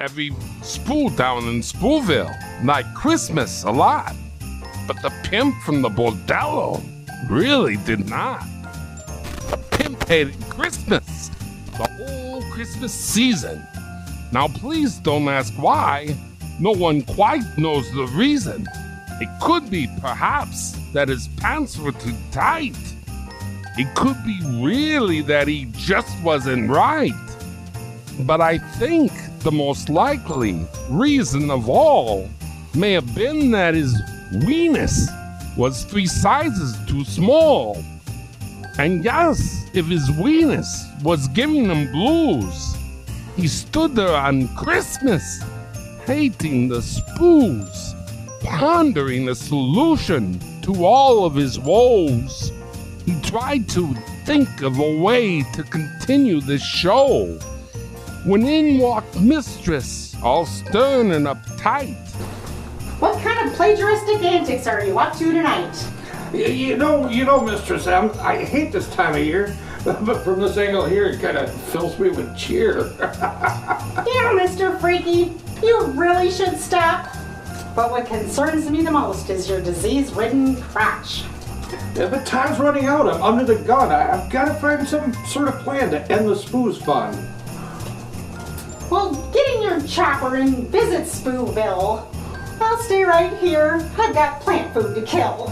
Every spool down in Spoolville liked Christmas a lot, but the pimp from the Bordello really did not. The pimp hated Christmas, the whole Christmas season. Now please don't ask why. No one quite knows the reason. It could be perhaps that his pants were too tight. It could be really that he just wasn't right. But I think the most likely reason of all may have been that his weenus was 3 sizes too small. And yes, if his weenus was giving him blues, he stood there on Christmas, hating the spoos, pondering a solution to all of his woes. He tried to think of a way to continue the show, when in walked Mistress, all stern and uptight. What kind of plagiaristic antics are you up to tonight? You know, Mistress M, I hate this time of year, but from this angle here, it kind of fills me with cheer. Yeah, Mr. Freaky, you really should stop. But what concerns me the most is your disease-ridden crotch. Yeah, but time's running out. I'm under the gun. I've got to find some sort of plan to end the spooze fun. Well, get in your chopper and visit Spooville. I'll stay right here. I've got plant food to kill.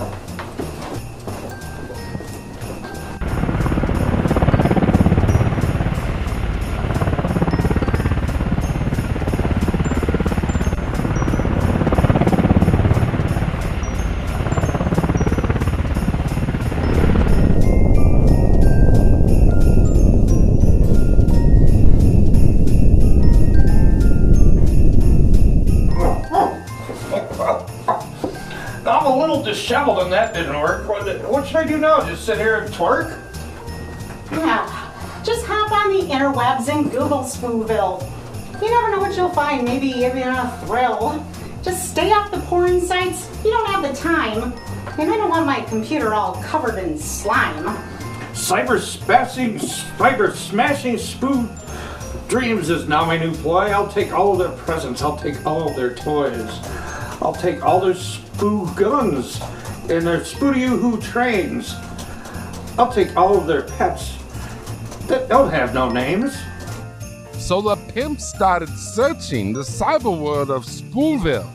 Disheveled and that didn't work. What should I do now? Just sit here and twerk? Yeah, just hop on the interwebs and Google Spooville. You never know what you'll find, maybe even a thrill. Just stay off the porn sites. You don't have the time. And I don't want my computer all covered in slime. Cyber smashing spoo dreams is now my new ploy. I'll take all of their presents. I'll take all of their toys. I'll take all their spoo guns and their spoo-you-hoo trains. I'll take all of their pets that don't have no names. So the pimp started searching the cyber world of Spoolville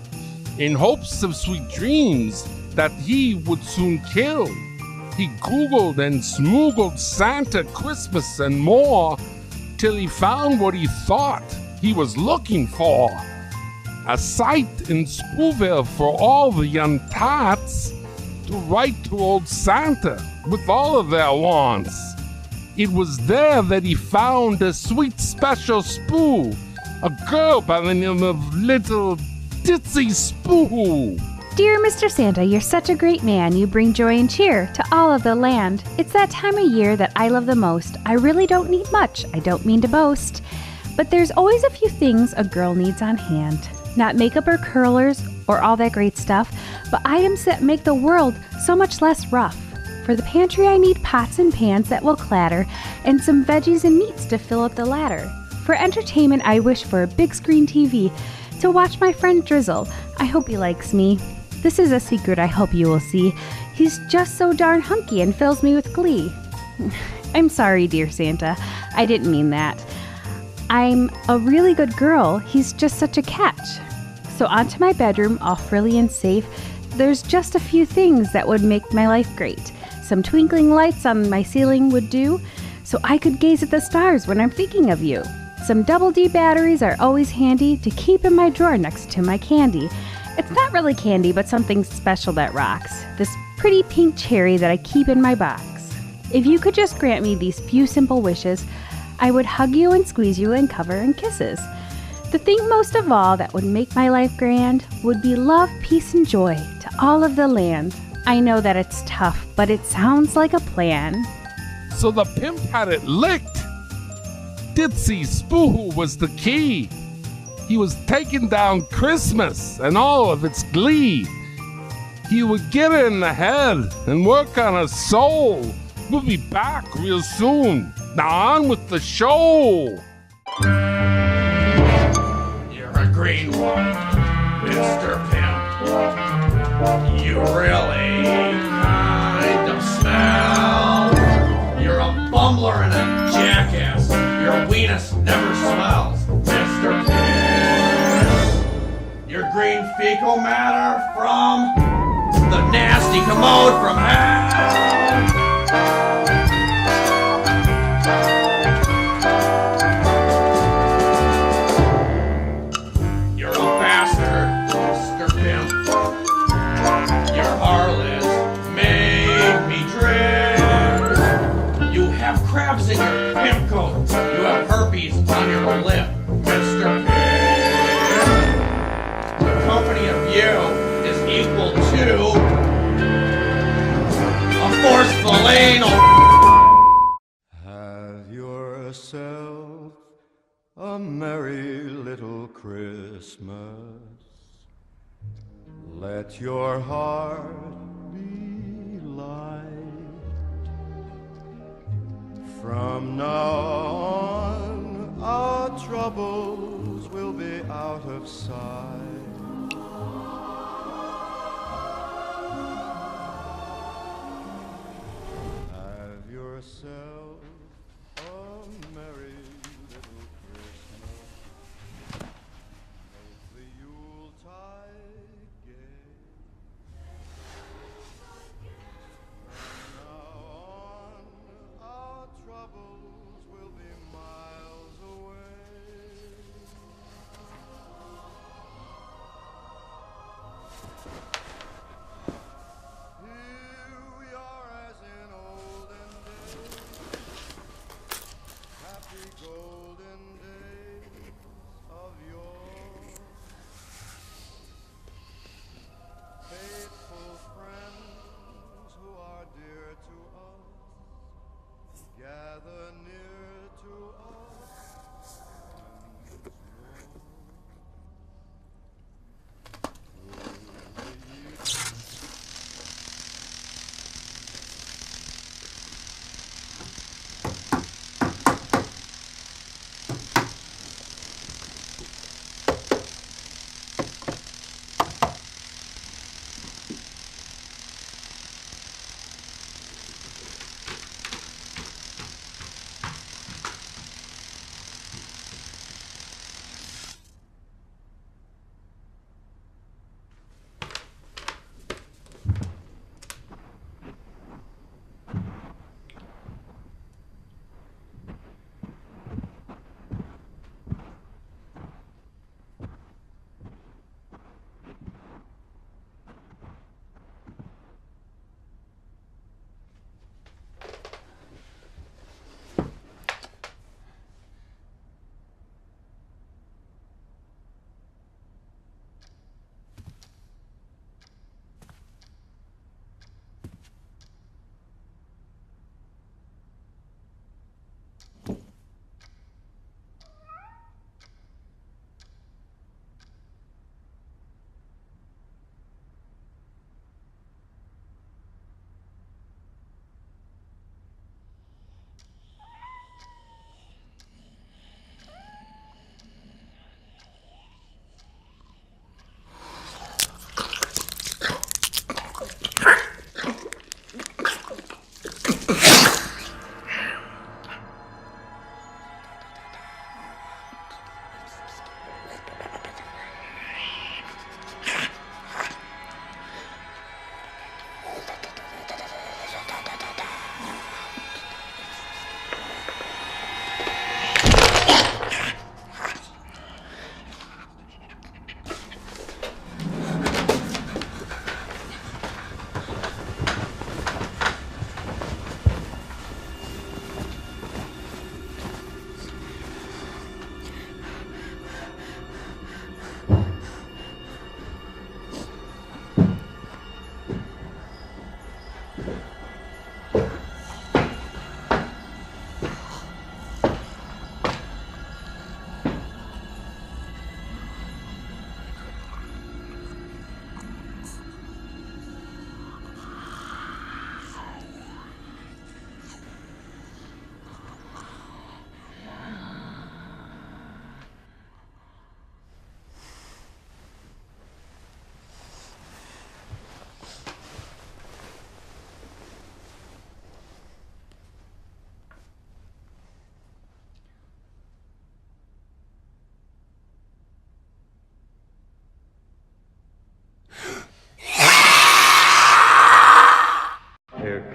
in hopes of sweet dreams that he would soon kill. He Googled and smoogled Santa, Christmas, and more till he found what he thought he was looking for. A site in Spoolville for all the young tots to write to old Santa with all of their wants. It was there that he found a sweet special spoo, a girl by the name of Little Ditsy Spoo. Dear Mr. Santa, you're such a great man. You bring joy and cheer to all of the land. It's that time of year that I love the most. I really don't need much. I don't mean to boast. But there's always a few things a girl needs on hand. Not makeup or curlers or all that great stuff, but items that make the world so much less rough. For the pantry, I need pots and pans that will clatter and some veggies and meats to fill up the ladder. For entertainment, I wish for a big screen TV to watch my friend Drizzle. I hope he likes me. This is a secret I hope you will see. He's just so darn hunky and fills me with glee. I'm sorry, dear Santa. I didn't mean that. I'm a really good girl. He's just such a catch. So onto my bedroom, all frilly and safe. There's just a few things that would make my life great. Some twinkling lights on my ceiling would do, so I could gaze at the stars when I'm thinking of you. Some double D batteries are always handy to keep in my drawer next to my candy. It's not really candy, but something special that rocks. This pretty pink cherry that I keep in my box. If you could just grant me these few simple wishes, I would hug you and squeeze you and cover in kisses. The thing most of all that would make my life grand would be love, peace, and joy to all of the land. I know that it's tough, but it sounds like a plan. So the pimp had it licked. Ditzy Spoo was the key. He was taking down Christmas and all of its glee. He would get it in the head and work on his soul. We'll be back real soon. Now on with the show. You're a green one, Mr. Pimp. You really kind of smell. You're a bumbler and a jackass. Your weenus never smells, Mr. Pimp. Your green fecal matter from the nasty commode from hell. Crabs in your pimp coat. You have herpes on your lip, Mr. Pimp. The company of you is equal to a forceful anal. Have yourself a merry little Christmas. Let your heart be light. From now on, our troubles will be out of sight. Have yourself a merry little Christmas. Make the Yuletide gay. Troubles will be miles away.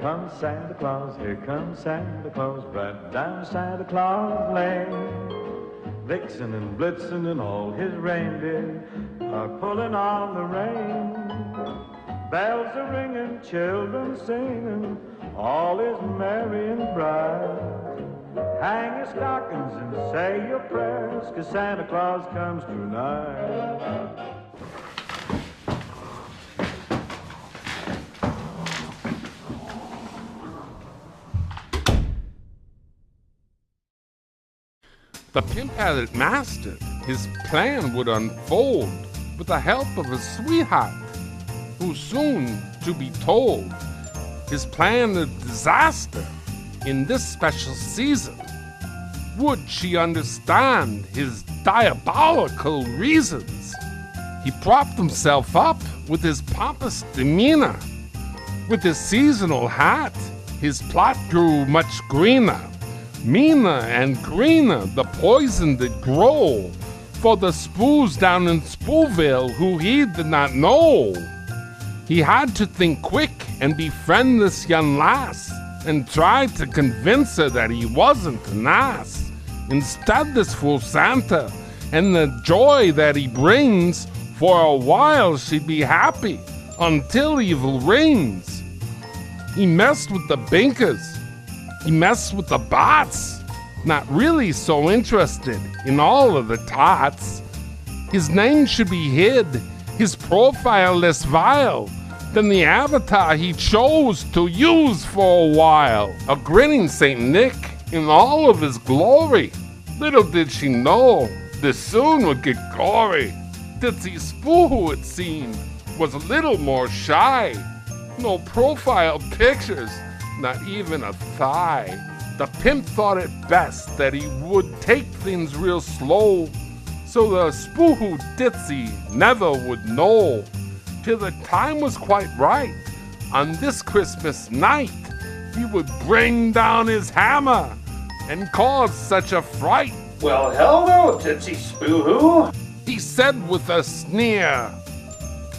comes Santa Claus, here comes Santa Claus, right down Santa Claus Lane. Vixen and Blitzen and all his reindeer are pulling on the rein. Bells are ringing, children singing, all is merry and bright. Hang your stockings and say your prayers, 'cause Santa Claus comes tonight. The pimp had it mastered. His plan would unfold with the help of his sweetheart, who soon to be told his plan a disaster in this special season. Would she understand his diabolical reasons? He propped himself up with his pompous demeanor. With his seasonal hat, his plot grew much greener. Meaner and greener the poison did grow for the spoos down in Spooville who he did not know. He had to think quick and befriend this young lass and tried to convince her that he wasn't an ass. Instead, this fool Santa and the joy that he brings, for a while she'd be happy until evil rings. He messed with the binkers. He messed with the bots, not really so interested in all of the tots. His name should be hid, his profile less vile than the avatar he chose to use for a while. A grinning Saint Nick in all of his glory. Little did she know this soon would get gory. Ditzy Spoo, it seemed, was a little more shy. No profile pictures, not even a thigh. The pimp thought it best that he would take things real slow, so the Spoohoo Ditzy never would know. Till the time was quite right, on this Christmas night, he would bring down his hammer and cause such a fright. Well, hello, Ditzy Spoohoo. He said with a sneer,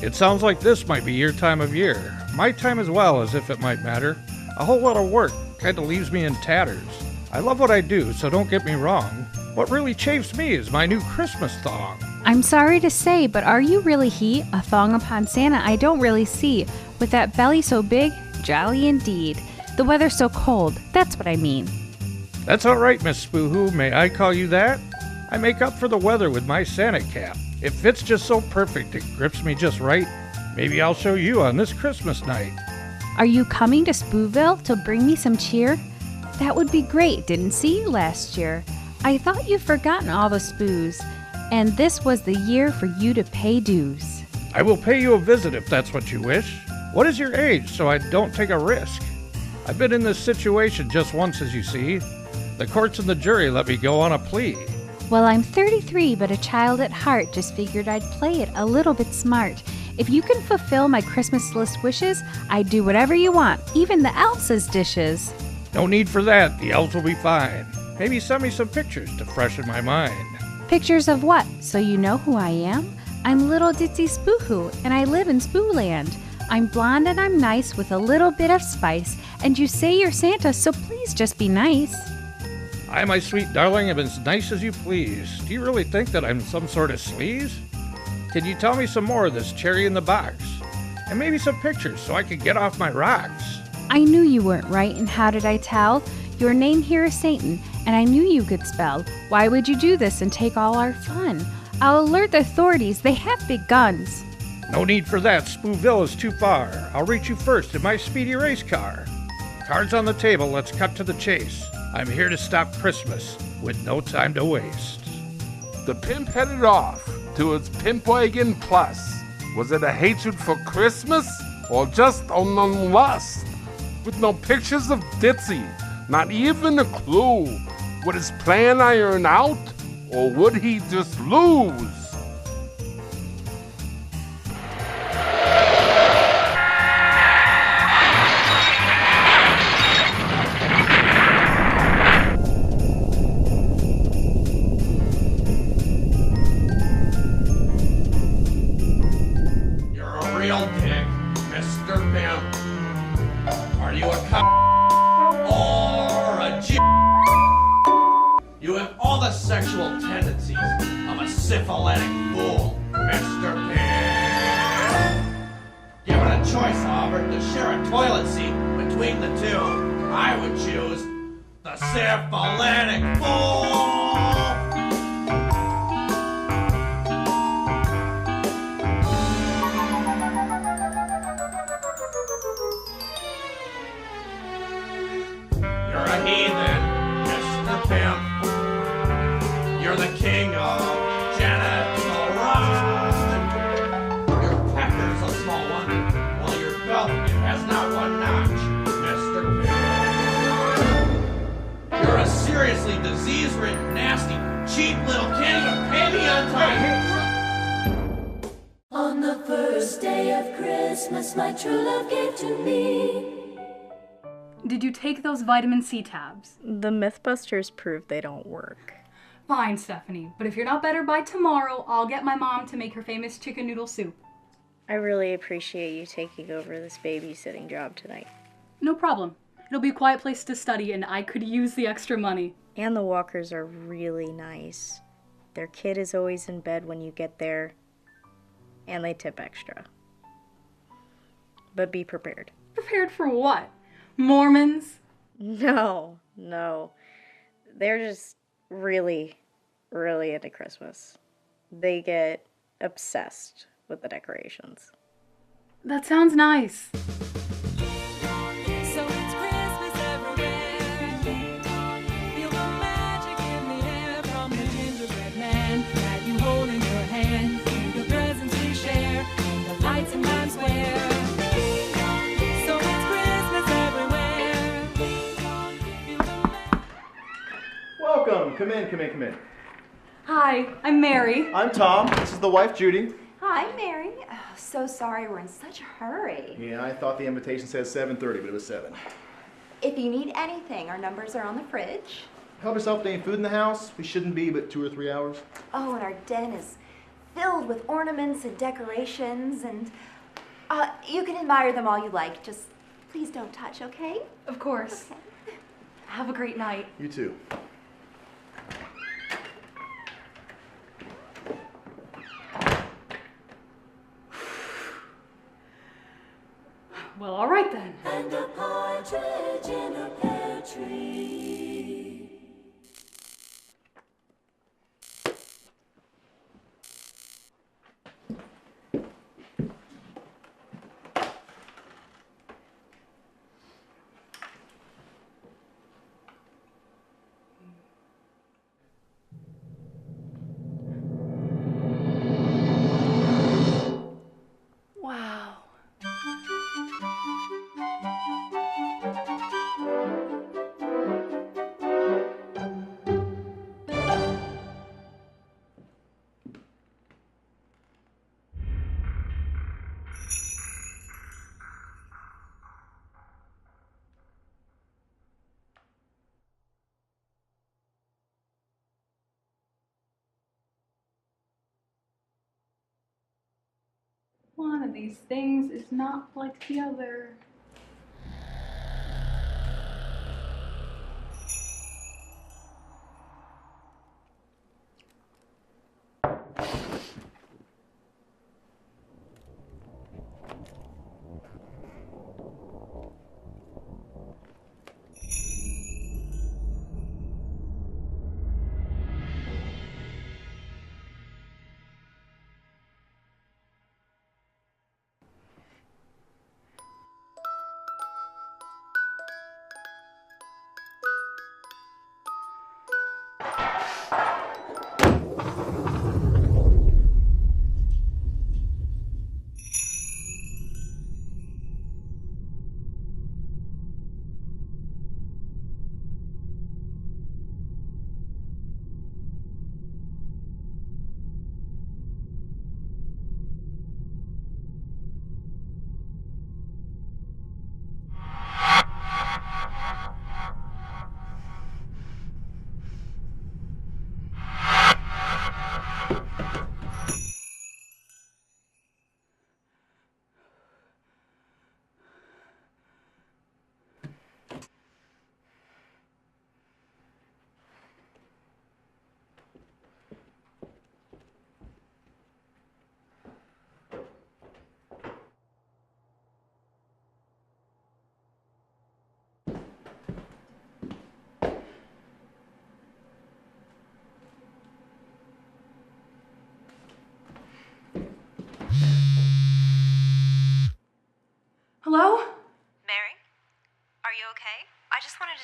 It sounds like this might be your time of year. My time as well, as if it might matter. A whole lot of work kinda leaves me in tatters. I love what I do, so don't get me wrong. What really chafes me is my new Christmas thong. I'm sorry to say, but are you really he? A thong upon Santa I don't really see. With that belly so big, jolly indeed. The weather's so cold, that's what I mean. That's all right, Miss Spoohoo. May I call you that? I make up for the weather with my Santa cap. It fits just so perfect, it grips me just right. Maybe I'll show you on this Christmas night. Are you coming to Spooville to bring me some cheer? That would be great, didn't see you last year. I thought you'd forgotten all the spoos, and this was the year for you to pay dues. I will pay you a visit if that's what you wish. What is your age, so I don't take a risk? I've been in this situation just once, as you see. The courts and the jury let me go on a plea. Well, I'm 33, but a child at heart. Just figured I'd play it a little bit smart. If you can fulfill my Christmas list wishes, I'd do whatever you want, even the elves' dishes. No need for that, the elves will be fine. Maybe send me some pictures to freshen my mind. Pictures of what? So you know who I am? I'm little Ditzy Spoohoo, and I live in Spooland. I'm blonde and I'm nice with a little bit of spice, and you say you're Santa, so please just be nice. I, my sweet darling, am as nice as you please. Do you really think that I'm some sort of sleaze? Can you tell me some more of this cherry in the box? And maybe some pictures so I can get off my rocks. I knew you weren't right, and how did I tell? Your name here is Satan, and I knew you could spell. Why would you do this and take all our fun? I'll alert the authorities, they have big guns. No need for that, Spooville is too far. I'll reach you first in my speedy race car. Cards on the table, let's cut to the chase. I'm here to stop Christmas with no time to waste. the pimp headed off to his pimp wagon plus. Was it a hatred for Christmas or just unknown lust? With no pictures of Ditzy, not even a clue. Would his plan iron out, or would he just lose? You're a real pig, Mr. Pimp. Are you a choice, however, to share a toilet seat between the two, I would choose the syphilitic fool! You're a heathen, Mr. Pimp. You're the king of genital rod. Your pecker's a small one, while your belt it has not one notch, Mr. Pimp. You're a seriously disease-ridden, nasty, cheap little can't even pay me on time. On the first day of Christmas, my true love gave to me. Did you take those vitamin C tabs? The Mythbusters prove they don't work. Fine, Stephanie, but if you're not better by tomorrow, I'll get my mom to make her famous chicken noodle soup. I really appreciate you taking over this babysitting job tonight. No problem. It'll be a quiet place to study, and I could use the extra money. And the Walkers are really nice. Their kid is always in bed when you get there, and they tip extra. But be prepared. Prepared for what? Mormons? No. They're just really into Christmas. They get obsessed with the decorations. That sounds nice. So it's Christmas everywhere. Feel the magic in the air from the gingerbread man that you hold in your hand. The presents we share, the lights and lamps wear. So it's Christmas everywhere. Feel the Welcome. Come in. Hi, I'm Mary. I'm Tom. This is the wife, Judy. Hi, Mary. Oh, so sorry we're in such a hurry. Yeah, I thought the invitation said 7:30, but it was 7. If you need anything, our numbers are on the fridge. Help yourself to any food in the house. We shouldn't be but 2 or 3 hours. Oh, and our den is filled with ornaments and decorations, and you can admire them all you like. Just please don't touch, okay? Of course. Okay. Have a great night. You too. Well, all right then. and a partridge in a pear tree. Wow. One of these things is not like the other.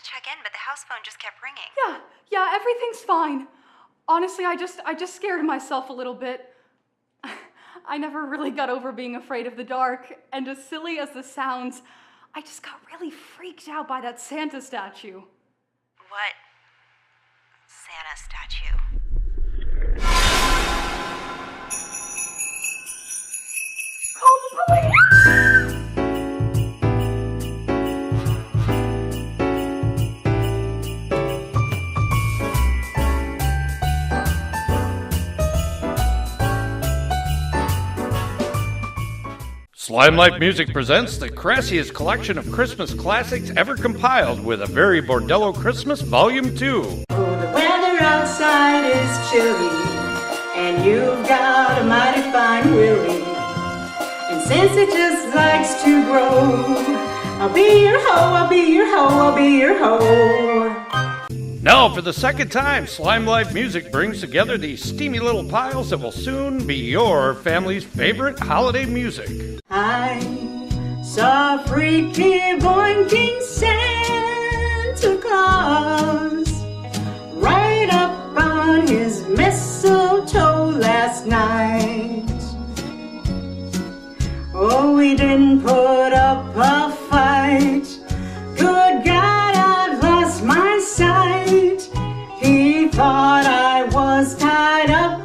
check in, but the house phone just kept ringing. Yeah, everything's fine. Honestly, I just scared myself a little bit. I never really got over being afraid of the dark, and as silly as this sounds, I just got really freaked out by that Santa statue. What Santa statue? Call the police! Slime Life Music presents the crassiest collection of Christmas classics ever compiled with a very Bordello Christmas Volume 2. Oh, the weather outside is chilly, and you've got a mighty fine willy. And since it just likes to grow, I'll be your hoe, I'll be your hoe, I'll be your hoe. Now, for the second time, Slime Life Music brings together these steamy little piles that will soon be your family's favorite holiday music. I saw a freaky boinking Santa Claus right up on his mistletoe last night. Oh, we didn't put up a fight. Good God, I've lost my sight. He thought I was tied up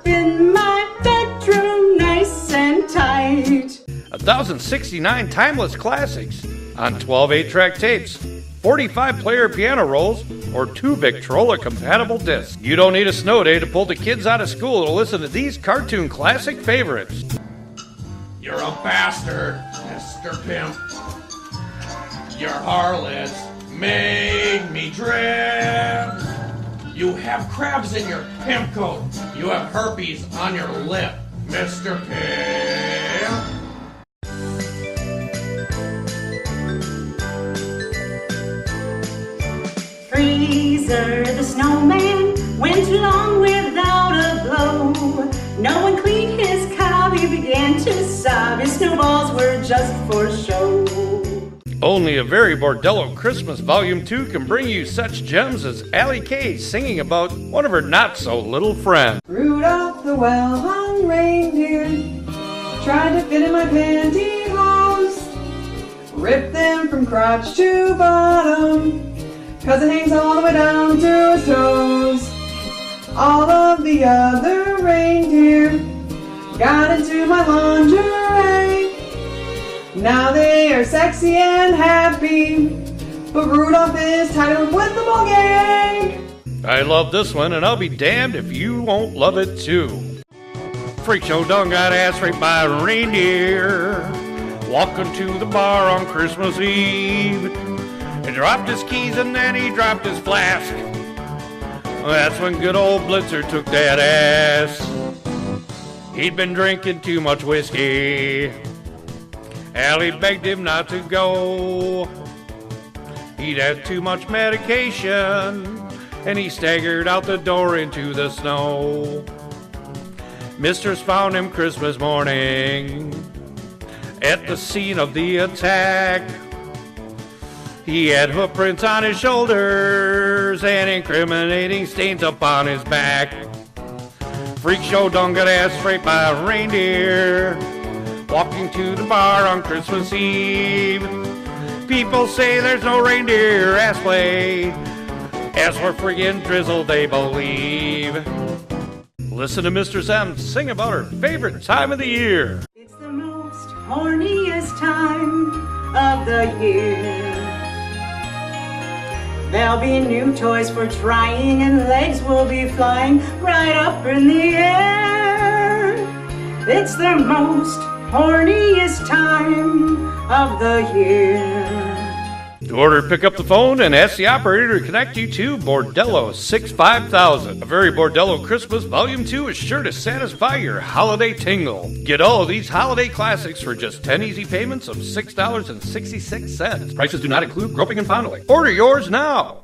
in my bedroom, nice and tight. 1,069 timeless classics on 12 8-track tapes, 45 player piano rolls, or 2 Victrola compatible discs. You don't need a snow day to pull the kids out of school to listen to these cartoon classic favorites. You're a bastard, Mr. Pimp. Your harlots make me dread. You have crabs in your pimp coat. You have herpes on your lip, Mr. Pimp. Freezer the snowman went along without a blow. No one cleaned his cob, he began to sob. His snowballs were just for show. Only a very Bordello Christmas Volume 2 can bring you such gems as Allie Kay singing about one of her not-so-little friends. Rudolph the well-hung reindeer tried to fit in my pantyhose, ripped them from crotch to bottom, 'cause it hangs all the way down to his toes. All of the other reindeer got into my lingerie. Now they are sexy and happy, but Rudolph is tied up with the whole gang. I love this one, and I'll be damned if you won't love it too. Freak show done got ass raped by a reindeer, walking to the bar on Christmas Eve. He dropped his keys and then he dropped his flask. That's when good old Blitzer took that ass. He'd been drinking too much whiskey. Allie begged him not to go. He'd had too much medication, and he staggered out the door into the snow. Mistress found him Christmas morning at the scene of the attack. He had footprints on his shoulders and incriminating stains upon his back. Freak show done got ass raped by a reindeer, walking to the bar on Christmas Eve. People say there's no reindeer ass play, as for friggin' drizzle they believe. Listen to Mistress M sing about her favorite time of the year. It's the most horniest time of the year. There'll be new toys for trying, and legs will be flying right up in the air. It's the most horniest time of the year. To order, pick up the phone and ask the operator to connect you to Bordello 65000. A very Bordello Christmas Volume 2 is sure to satisfy your holiday tingle. Get all of these holiday classics for just 10 easy payments of $6.66. Prices do not include groping and fondling. Order yours now.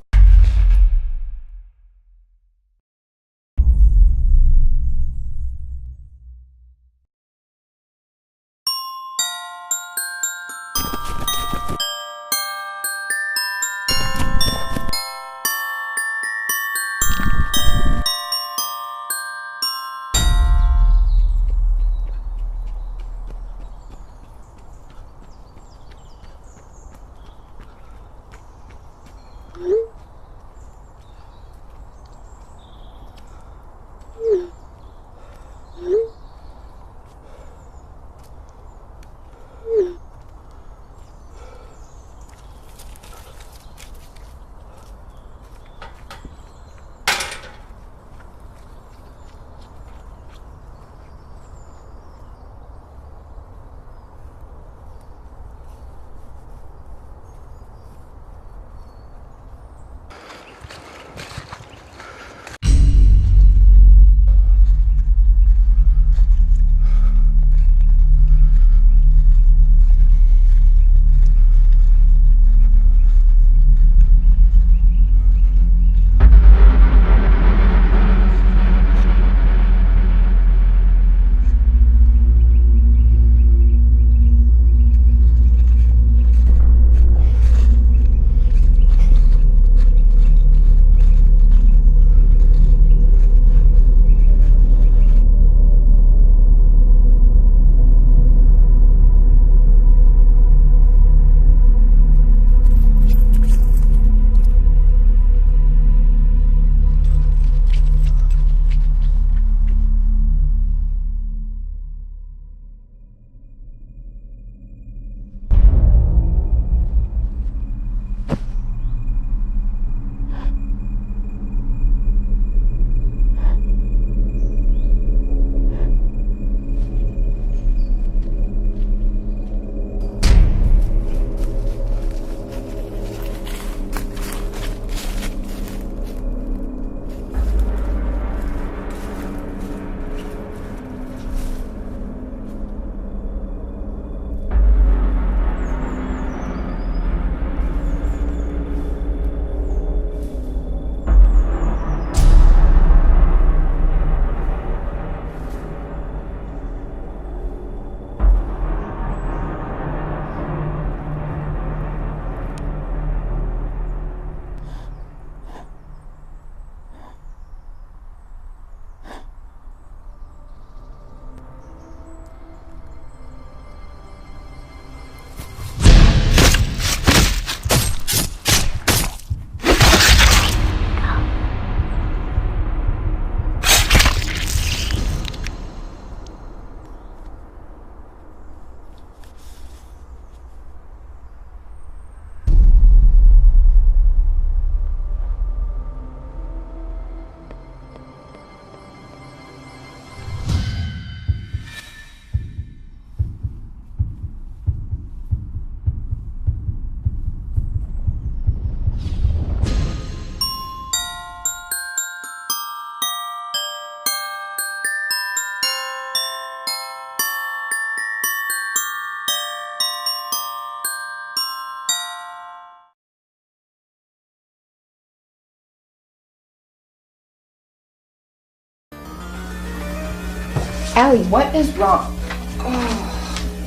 Allie, what is wrong?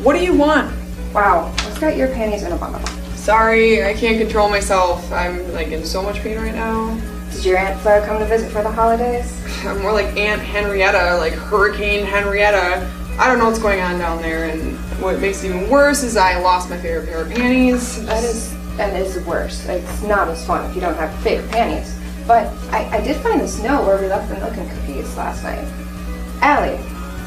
What do you want? Wow, what's got your panties in a bundle? Sorry, I can't control myself. I'm like in so much pain right now. Did your Aunt Flo come to visit for the holidays? I'm more like Aunt Henrietta, like Hurricane Henrietta. I don't know what's going on down there, and what makes it even worse is I lost my favorite pair of panties. That is worse. It's not as fun if you don't have favorite panties. But I did find this note where we left the milk and cookies last night. Allie,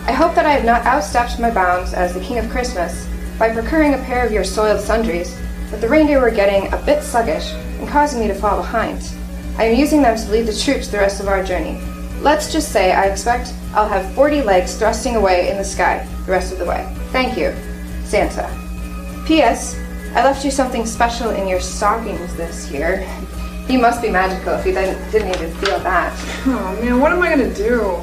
I hope that I have not outstepped my bounds as the King of Christmas by procuring a pair of your soiled sundries, but the reindeer were getting a bit sluggish and causing me to fall behind. I am using them to lead the troops the rest of our journey. Let's just say I expect I'll have 40 legs thrusting away in the sky the rest of the way. Thank you, Santa. P.S. I left you something special in your stockings this year. You must be magical if you didn't even feel that. Oh man, what am I gonna do?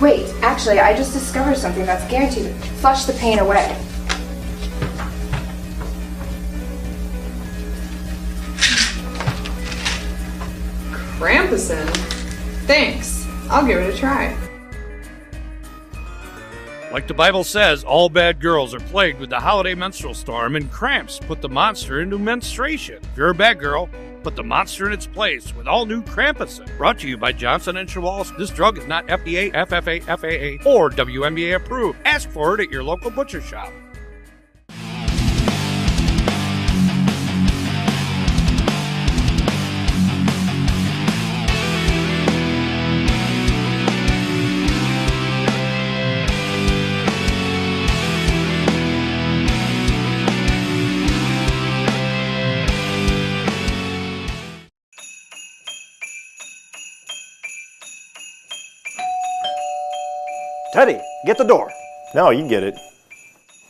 Wait, actually, I just discovered something that's guaranteed to flush the pain away. Krampusin? Thanks. I'll give it a try. Like the Bible says, all bad girls are plagued with the holiday menstrual storm, and cramps put the monster into menstruation. If you're a bad girl, put the monster in its place with all new Krampusin. Brought to you by Johnson & Schwalz. This drug is not FDA, FFA, FAA, or WNBA approved. Ask for it at your local butcher shop. Teddy, get the door. No, you get it.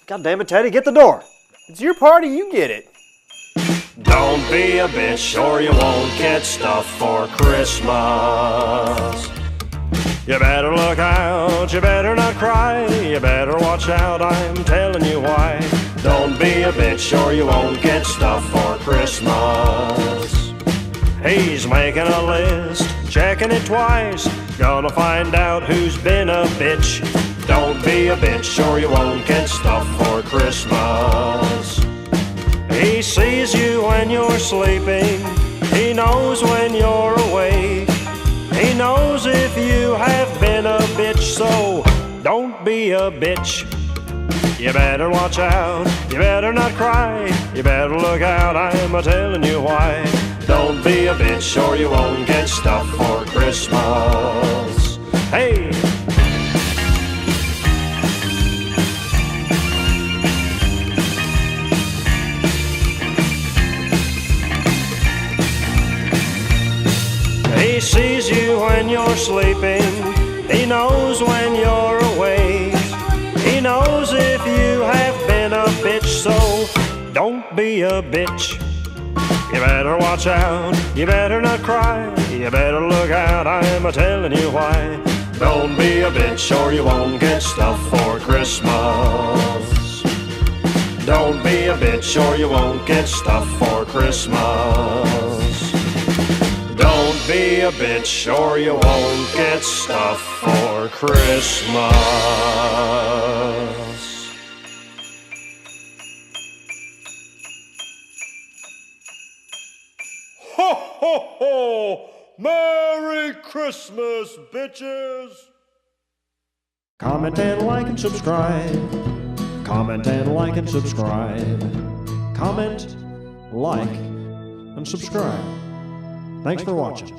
God damn it, Teddy, get the door. It's your party, you get it. Don't be a bitch or you won't get stuff for Christmas. You better look out, you better not cry, you better watch out, I'm telling you why. Don't be a bitch or you won't get stuff for Christmas. He's making a list, checking it twice, gonna find out who's been a bitch. Don't be a bitch or you won't get stuff for Christmas. He sees you when you're sleeping, he knows when you're awake, he knows if you have been a bitch, so don't be a bitch. You better watch out, you better not cry, you better look out, I'm a-telling you why. Don't be a bitch or you won't get stuff for Christmas. Hey! He sees you when you're sleeping, he knows when you're awake, he knows if you have been a bitch, so don't be a bitch. You better watch out, you better not cry, you better look out, I'm a-telling you why. Don't be a bitch or you won't get stuff for Christmas. Don't be a bitch or you won't get stuff for Christmas. Don't be a bitch or you won't get stuff for Christmas. Ho, ho, ho! Merry Christmas, bitches! Comment and like and subscribe. Comment and like and subscribe. Comment, like, and subscribe. Thanks for watching.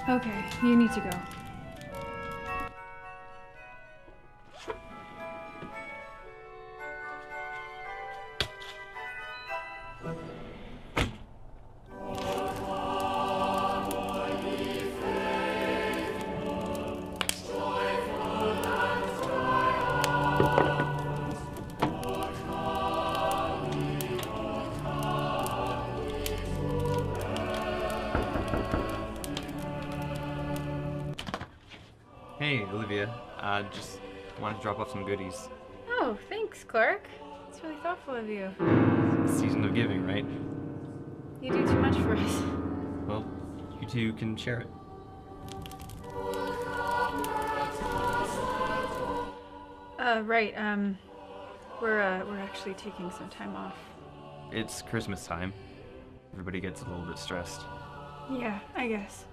Okay, you need to go. Hey, Olivia. Just wanted to drop off some goodies. Oh, thanks, Clark. It's really thoughtful of you. Season of giving, right? You do too much for us. Well, you two can share it. Right, we're actually taking some time off. It's Christmas time. Everybody gets a little bit stressed. Yeah, I guess.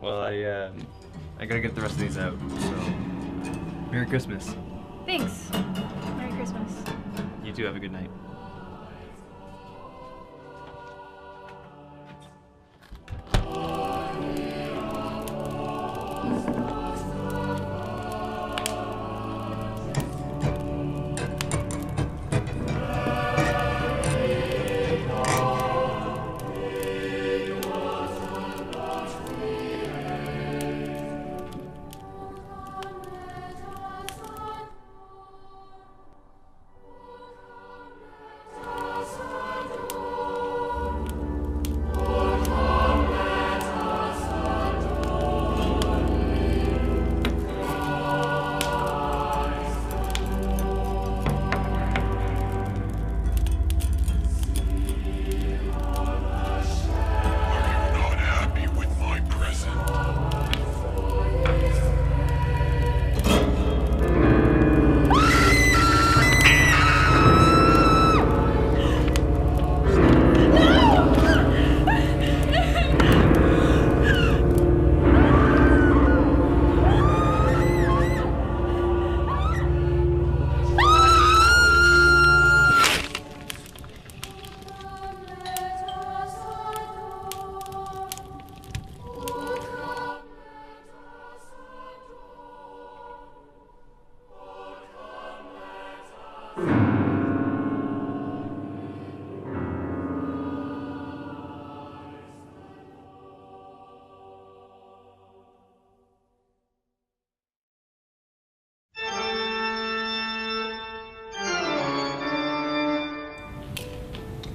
Well, I gotta get the rest of these out, so Merry Christmas. Thanks. Merry Christmas. You two have a good night.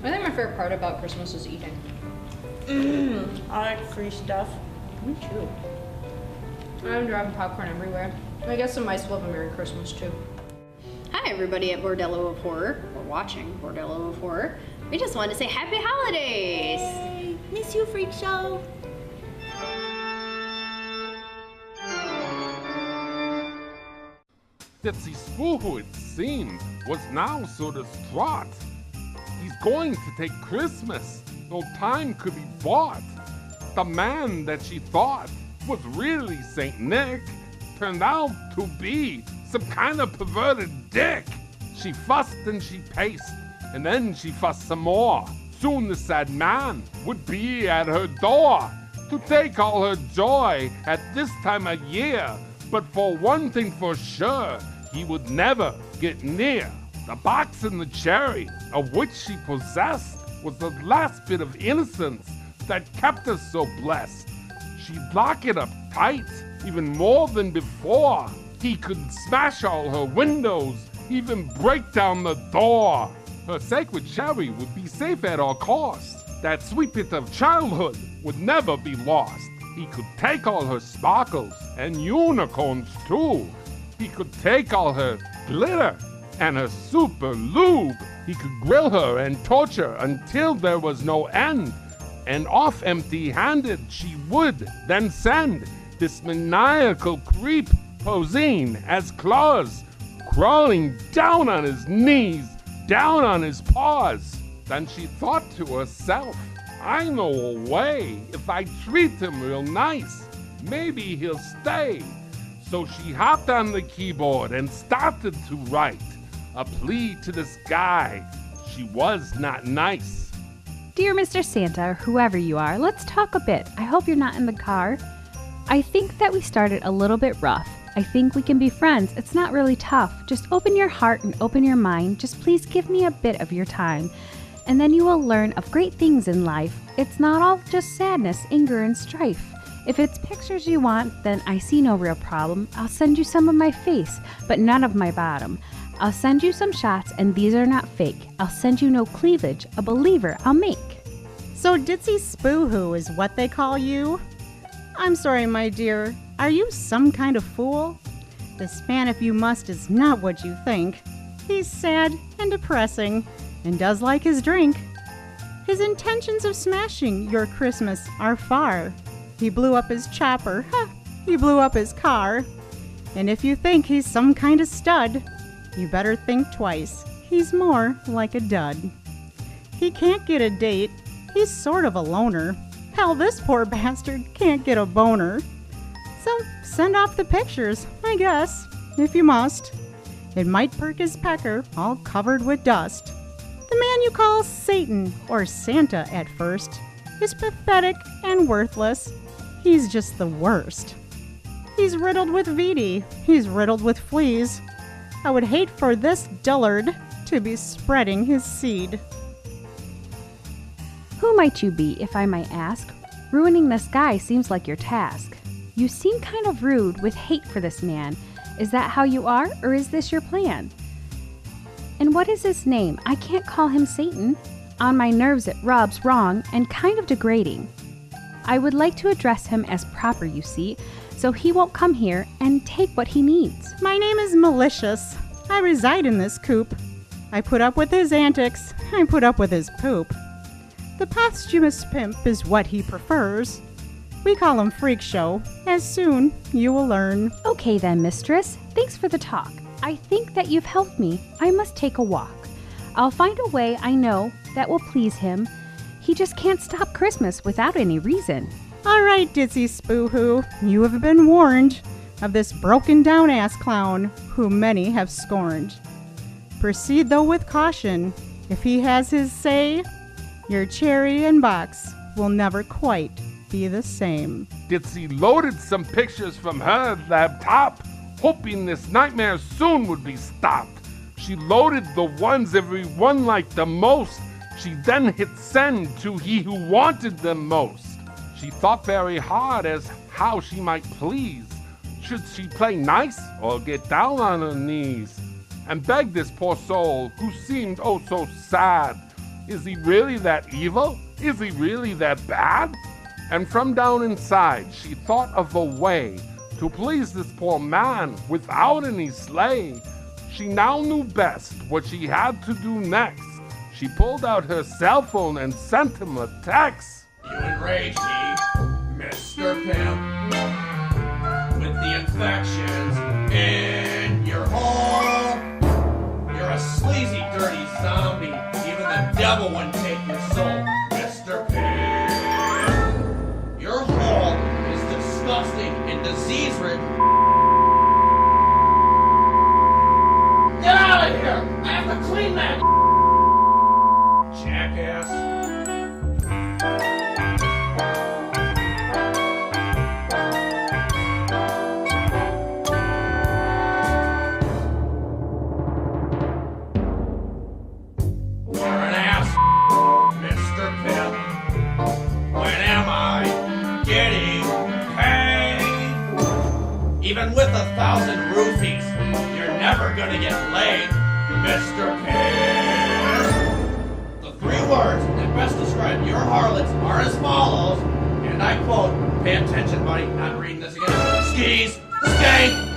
I think my favorite part about Christmas is eating. I like free stuff. Me too. I'm driving popcorn everywhere. I guess some mice will have a Merry Christmas too. Hi everybody at Bordello of Horror. We're watching Bordello of Horror. We just wanted to say Happy Holidays! Yay. Miss you, Freak Show! Dipsy's fool, it seemed, was now so distraught. He's going to take Christmas. No time could be bought. The man that she thought was really Saint Nick turned out to be some kind of perverted dick. She fussed and she paced, and then she fussed some more. Soon the sad man would be at her door to take all her joy at this time of year. But for one thing for sure, he would never get near. The box and the cherry of which she possessed was the last bit of innocence that kept her so blessed. She'd lock it up tight, even more than before. He could smash all her windows, even break down the door. Her sacred cherry would be safe at all costs. That sweet bit of childhood would never be lost. He could take all her sparkles and unicorns too. He could take all her glitter and her super lube. He could grill her and torture until there was no end. And off empty-handed she would then send this maniacal creep posing as claws, crawling down on his knees, down on his paws. Then she thought to herself, I know a way. If I treat him real nice, maybe he'll stay. So she hopped on the keyboard and started to write a plea to this guy. She was not nice. Dear Mr. Santa, or whoever you are, let's talk a bit. I hope you're not in the car. I think that we started a little bit rough. I think we can be friends. It's not really tough. Just open your heart and open your mind. Just please give me a bit of your time. And then you will learn of great things in life. It's not all just sadness, anger, and strife. If it's pictures you want, then I see no real problem. I'll send you some of my face, but none of my bottom. I'll send you some shots, and these are not fake. I'll send you no cleavage, a believer I'll make. So Ditzy Spoohoo is what they call you? I'm sorry, my dear. Are you some kind of fool? This man, if you must, is not what you think. He's sad and depressing, and does like his drink. His intentions of smashing your Christmas are far. He blew up his chopper, he blew up his car. And if you think he's some kind of stud, you better think twice. He's more like a dud. He can't get a date, he's sort of a loner. Hell, this poor bastard can't get a boner. So send off the pictures, I guess, if you must. It might perk his pecker, all covered with dust. The man you call Satan, or Santa at first, is pathetic and worthless. He's just the worst. He's riddled with VD, he's riddled with fleas. I would hate for this dullard to be spreading his seed. Who might you be, if I might ask? Ruining this guy seems like your task. You seem kind of rude with hate for this man. Is that how you are, or is this your plan? And what is his name? I can't call him Satan. On my nerves it rubs wrong and kind of degrading. I would like to address him as proper, you see, so he won't come here and take what he needs. My name is Malicious. I reside in this coop. I put up with his antics. I put up with his poop. The posthumous pimp is what he prefers. We call him Freak Show, as soon you will learn. Okay then, mistress. Thanks for the talk. I think that you've helped me. I must take a walk. I'll find a way I know that will please him. He just can't stop Christmas without any reason. All right, Ditzy Spoohoo, you have been warned of this broken down ass clown whom many have scorned. Proceed though with caution. If he has his say, your cherry and box will never quite be the same. Ditzy loaded some pictures from her laptop, hoping this nightmare soon would be stopped. She loaded the ones everyone liked the most. She then hit send to he who wanted them most. She thought very hard as how she might please. Should she play nice or get down on her knees and beg this poor soul who seemed oh so sad? Is he really that evil? Is he really that bad? And from down inside she thought of a way to please this poor man without any slay. She now knew best what she had to do next. She pulled out her cell phone and sent him a text. You enrage me, Mr. Pimp, with the infections in your home. You're a sleazy, dirty zombie. Even the devil wouldn't take your soul, Mr. Pimp. Your home is disgusting and disease-ridden. Get out of here! I have to clean that, jackass. Even with 1,000 roofies, you're never gonna get laid, Mr. Pimp. best describe your harlots are as follows, and I quote, pay attention, buddy, I'm reading this again. Skis, skank.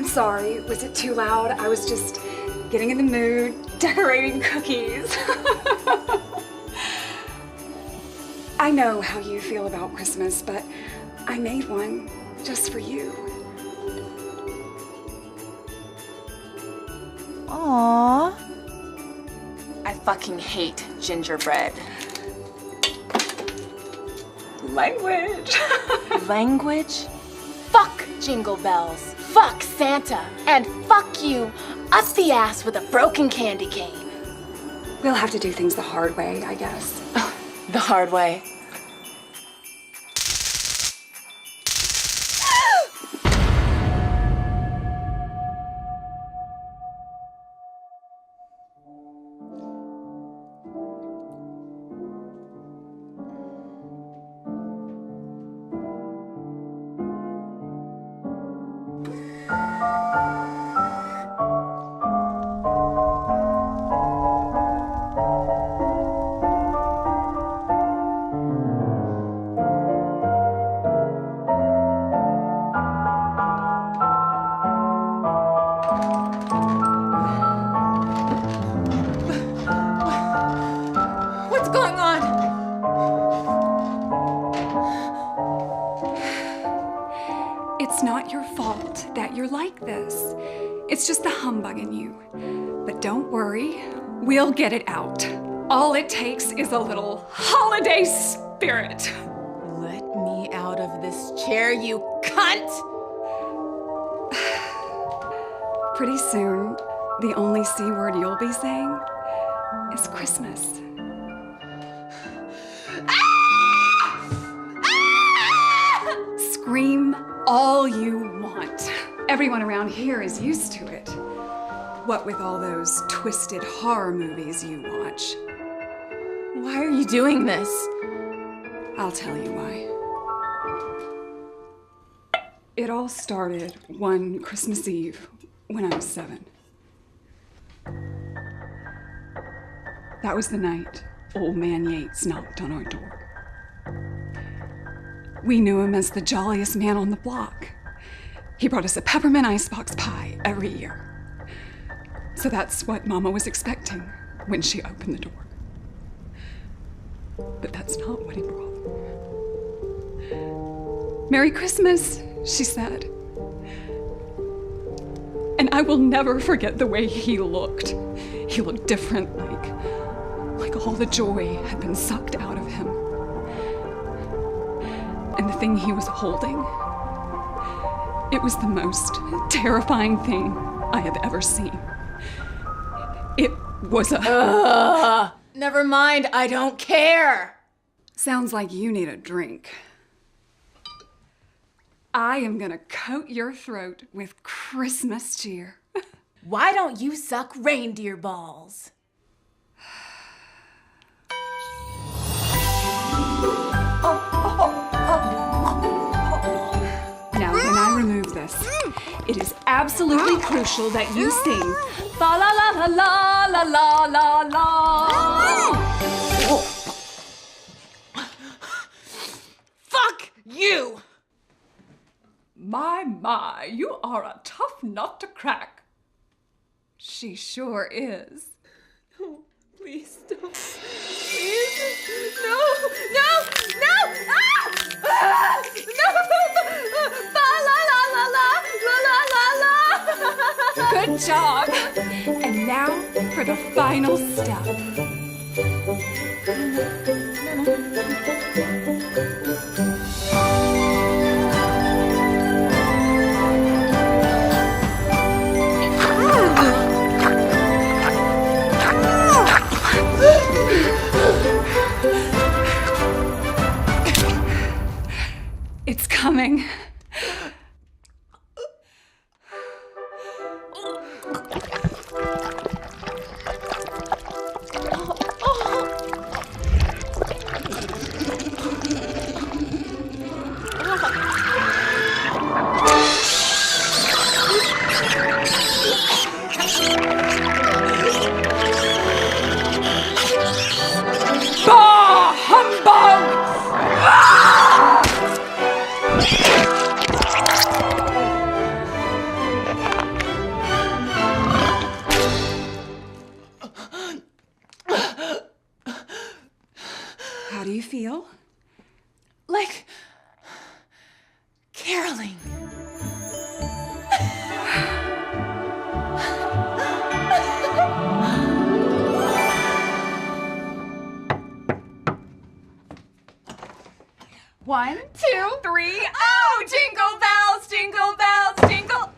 Sorry, was it too loud? I was just getting in the mood, decorating cookies. I know how you feel about Christmas, but I made one just for you. Aww. I fucking hate gingerbread. Language. Language? Fuck jingle bells. Fuck Santa. And fuck you up the ass with a broken candy cane. We'll have to do things the hard way, I guess. The hard way. It's not your fault that you're like this. It's just the humbug in you. But don't worry, we'll get it out. All it takes is a little holiday spirit. Let me out of this chair, you cunt! Pretty soon, the only C word you'll be saying is Christmas. Scream all you want. Everyone around here is used to it. What with all those twisted horror movies you watch. Why are you doing this? I'll tell you why. It all started one Christmas Eve when I was 7. That was the night old man Yates knocked on our door. We knew him as the jolliest man on the block. He brought us a peppermint icebox pie every year. So that's what Mama was expecting when she opened the door. But that's not what he brought. "Merry Christmas," she said. And I will never forget the way he looked. He looked different, like all the joy had been sucked out of him. And the thing he was holding, it was the most terrifying thing I have ever seen. It was a... Never mind, I don't care. Sounds like you need a drink. I am gonna coat your throat with Christmas cheer. Why don't you suck reindeer balls? Now, when I remove this, it is absolutely crucial that you sing fa la la la la la la la la. Fuck you! My, you are a tough nut to crack. She sure is. No, please don't. Please. No! Ah! Ah! the final step. It's coming. Bah! Humbug! How do you feel? Like caroling. One, two, three. Oh, jingle bells, jingle bells, jingle.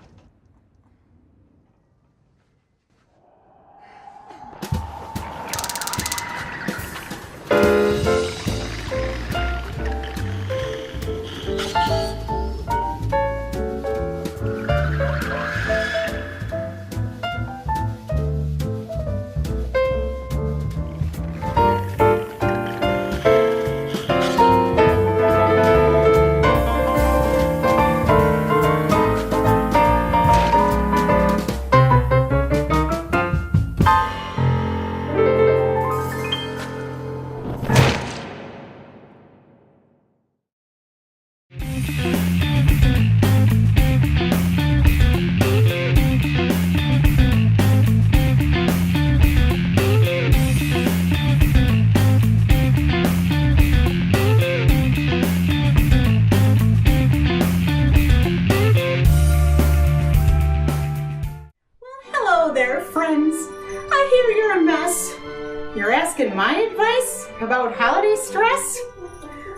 Hello there, friends. I hear you're a mess. You're asking my advice about holiday stress?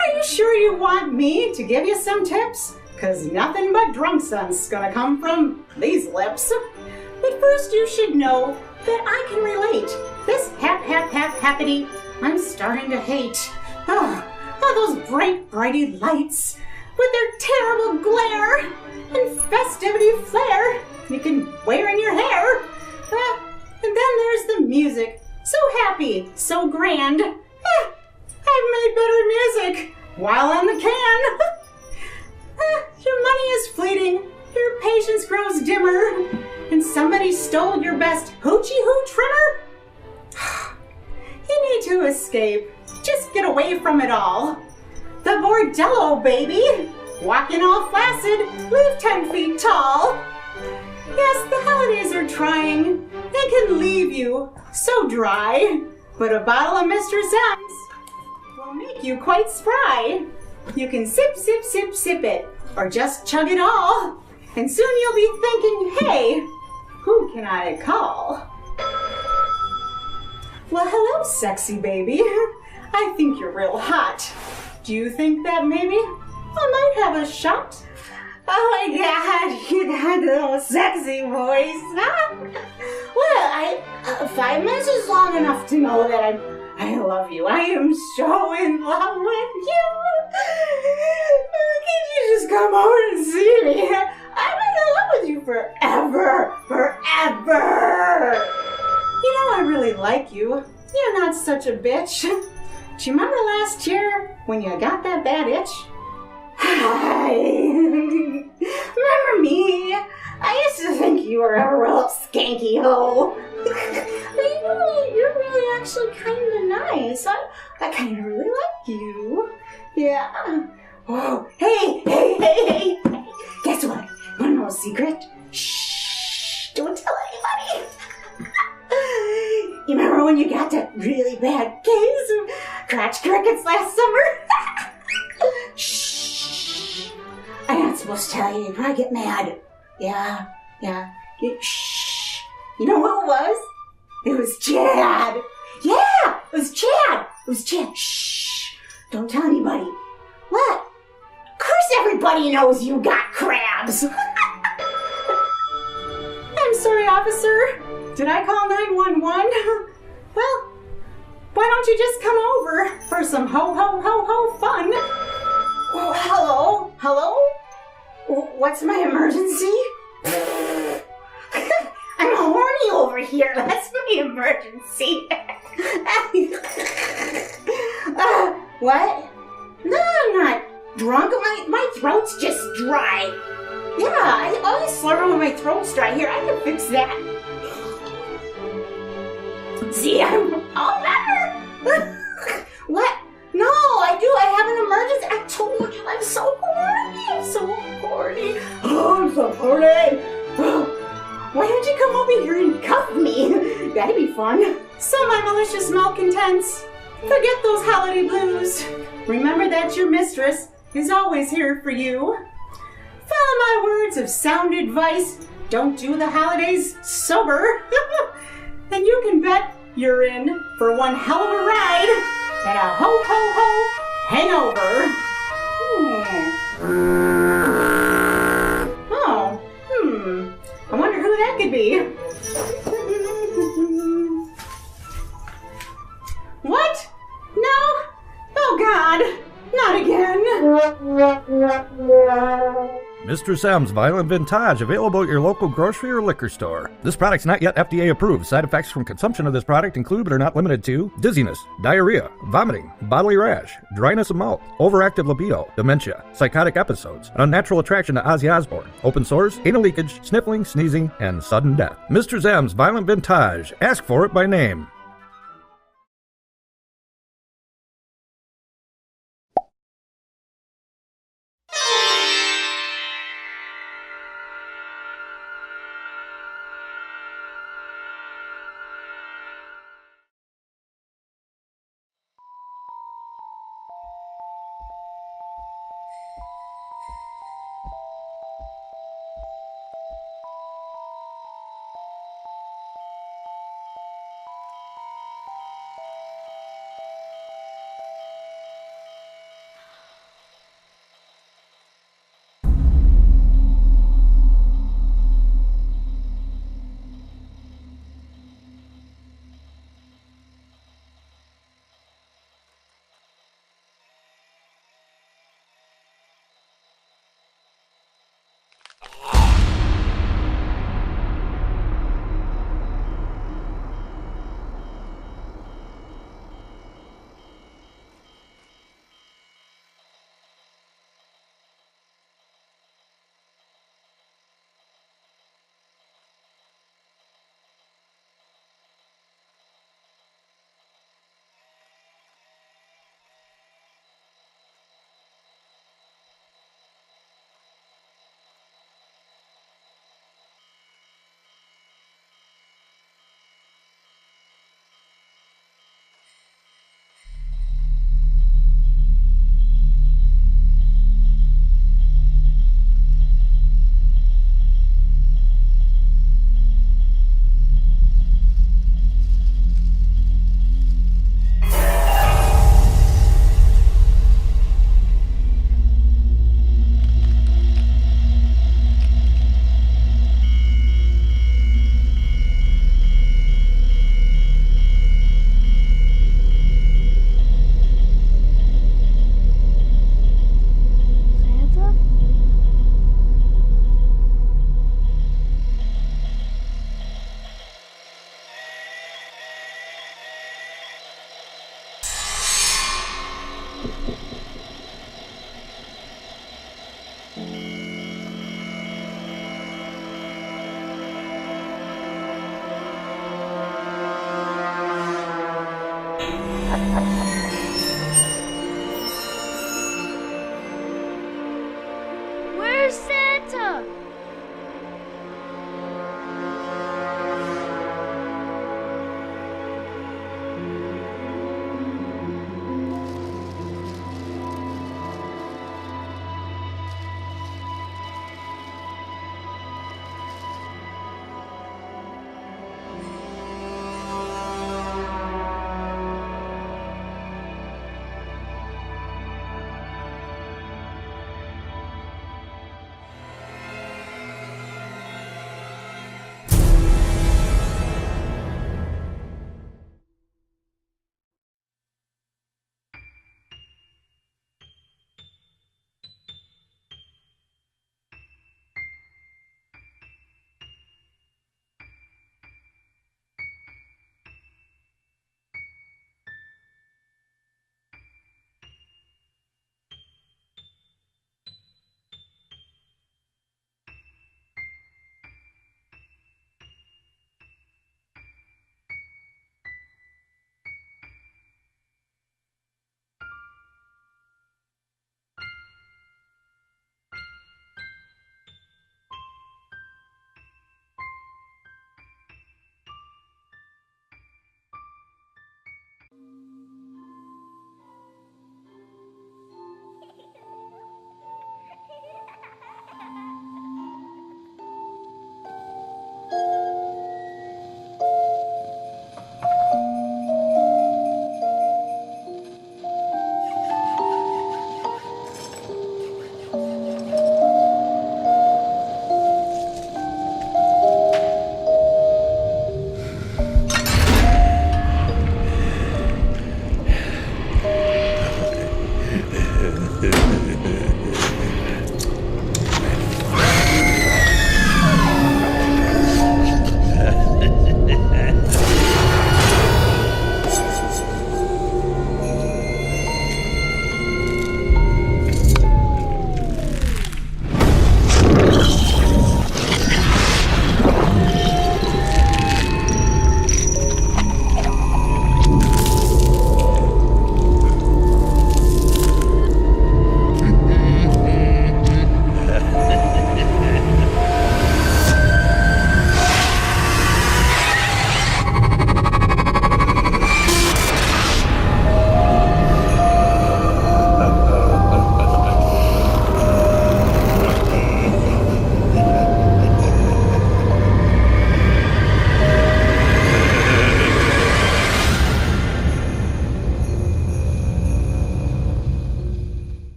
Are you sure you want me to give you some tips? 'Cause nothing but drunk sun's gonna come from these lips. But first you should know that I can relate. This happity I'm starting to hate. Oh, those brighty lights with their terrible glare and festivity flair you can wear in your hair. And then there's the music. So happy, so grand. I've made better music while on the can. Your money is fleeting, your patience grows dimmer, and somebody stole your best hoochie-hoo trimmer? You need to escape. Just get away from it all. The Bordello, baby. Walking all flaccid, live 10 feet tall. Yes, the holidays are trying and can leave you so dry, but a bottle of Mistress M's will make you quite spry. You can sip it, or just chug it all, and soon you'll be thinking, hey, who can I call? Well, hello, sexy baby. I think you're real hot. Do you think that maybe I might have a shot? Oh my God, you got a little sexy voice, huh? Well, 5 minutes is long enough to know that I love you. I am so in love with you. Can't you just come over and see me? I'm in love with you forever. You know, I really like you. You're not such a bitch. Do you remember last year when you got that bad itch? Hi. Remember me? I used to think you were a real skanky hoe. But you're really actually kind of nice. I kind of really like you. Yeah. Oh, hey. Guess what? Want to know a secret? Shh. Don't tell anybody. You remember when you got that really bad case of crotch crickets last summer? Shh. I'm not supposed to tell you. You probably get mad. Yeah. Shh. You know who it was? It was Chad. Yeah, it was Chad. It was Chad. Shh. Don't tell anybody. What? Of course everybody knows you got crabs. I'm sorry, officer. Did I call 911? Well, why don't you just come over for some ho fun? Oh, hello? Hello? What's my emergency? I'm horny over here. That's my emergency. What? No, I'm not drunk. My throat's just dry. Yeah, I always slur when my throat's dry. Here, I can fix that. See, I'm all better. What? No, I do. I have an emergency. I told you, I'm so horny. I'm so horny. Oh, I'm so horny. Why don't you come over here and cuff me? That'd be fun. So, my malicious malcontents, forget those holiday blues. Remember that your mistress is always here for you. Follow my words of sound advice. Don't do the holidays sober. And you can bet you're in for one hell of a ride and a ho hangover. Oh, I wonder who that could be. What? No? Oh God, not again. Mr. Sam's Violent Vintage, available at your local grocery or liquor store. This product's not yet FDA approved. Side effects from consumption of this product include but are not limited to dizziness, diarrhea, vomiting, bodily rash, dryness of mouth, overactive libido, dementia, psychotic episodes, an unnatural attraction to Ozzy Osbourne, open sores, anal leakage, sniffling, sneezing, and sudden death. Mr. Sam's Violent Vintage. Ask for it by name.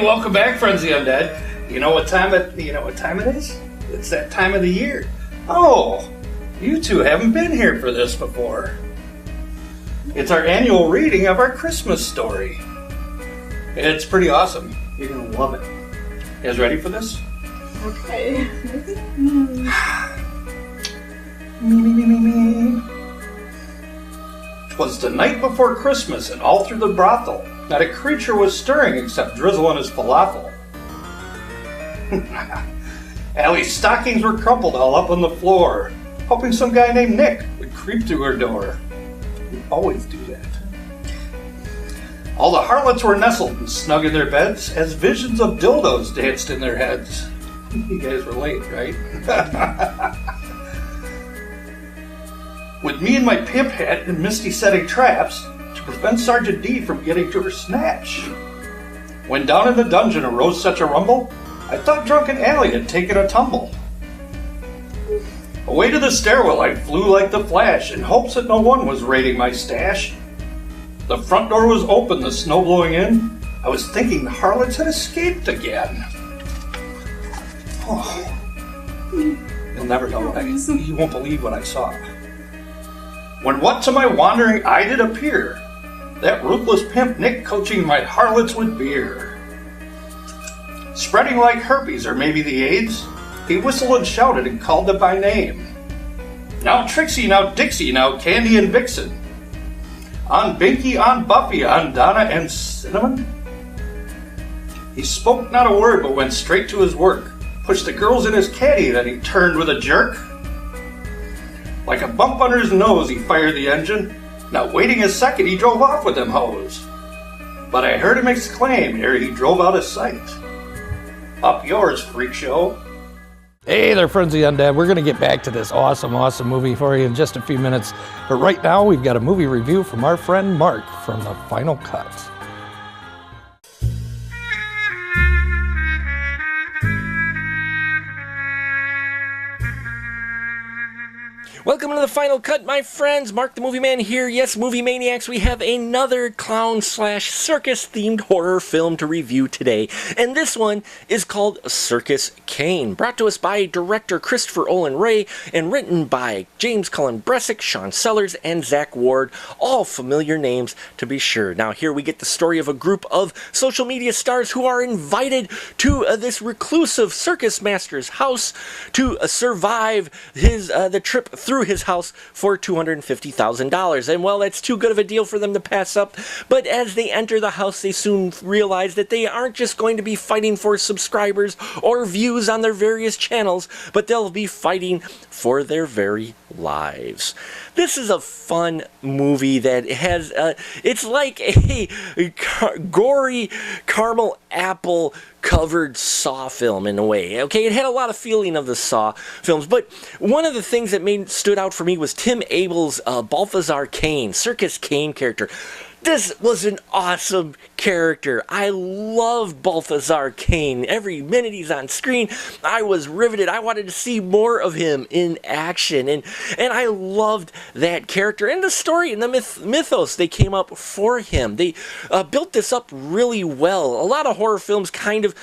Welcome back, friends of the undead. You know what time it is? It's that time of the year. Oh, you two haven't been here for this before. It's our annual reading of our Christmas story. It's pretty awesome. You're gonna love it. You guys ready for this? Okay. Me. 'Twas the night before Christmas, and all through the brothel not a creature was stirring except Drizzle and his falafel. Allie's stockings were crumpled all up on the floor, hoping some guy named Nick would creep through her door. He'd always do that. All the harlots were nestled and snug in their beds as visions of dildos danced in their heads. You guys were late, right? With me in my pimp hat and Misty setting traps to prevent Sergeant D from getting to her snatch. When down in the dungeon arose such a rumble, I thought drunken Allie had taken a tumble. Away to the stairwell I flew like the flash in hopes that no one was raiding my stash. The front door was open, the snow blowing in. I was thinking the harlots had escaped again. Oh. You'll never know you won't believe what I saw. When what to my wandering eye did appear, that ruthless pimp Nick coaching my harlots with beer. Spreading like herpes or maybe the AIDS, he whistled and shouted and called them by name. Now Trixie, now Dixie, now Candy and Vixen. On Binky, on Buffy, on Donna and Cinnamon. He spoke not a word but went straight to his work, pushed the girls in his caddy, then he turned with a jerk. Like a bump under his nose he fired the engine, not waiting a second he drove off with them hoes. But I heard him exclaim ere he drove out of sight. Up yours, freak show. Hey there, friends of the undead. We're going to get back to this awesome movie for you in just a few minutes. But right now, we've got a movie review from our friend Mark from The Final Cut. Welcome to The Final Cut, my friends. Mark the Movie Man here. Yes, Movie Maniacs, we have another clown/circus-themed horror film to review today. And this one is called Circus Kane, brought to us by director Christopher Olin Ray and written by James Cullen Bressick, Sean Sellers, and Zach Ward. All familiar names, to be sure. Now, here we get the story of a group of social media stars who are invited to this reclusive circus master's house to survive the trip through his house for $250,000. And well, that's too good of a deal for them to pass up. But as they enter the house, they soon realize that they aren't just going to be fighting for subscribers or views on their various channels, but they'll be fighting for their very lives. This is a fun movie that has, it's like a gory caramel apple covered Saw film in a way. Okay, it had a lot of feeling of the Saw films, but one of the things that stood out for me was Tim Abel's Balthazar Kane, Circus Kane character. This was an awesome character. I loved Balthazar Kane. Every minute he's on screen, I was riveted. I wanted to see more of him in action. And I loved that character and the story and the mythos they came up for him. They built this up really well. A lot of horror films kind of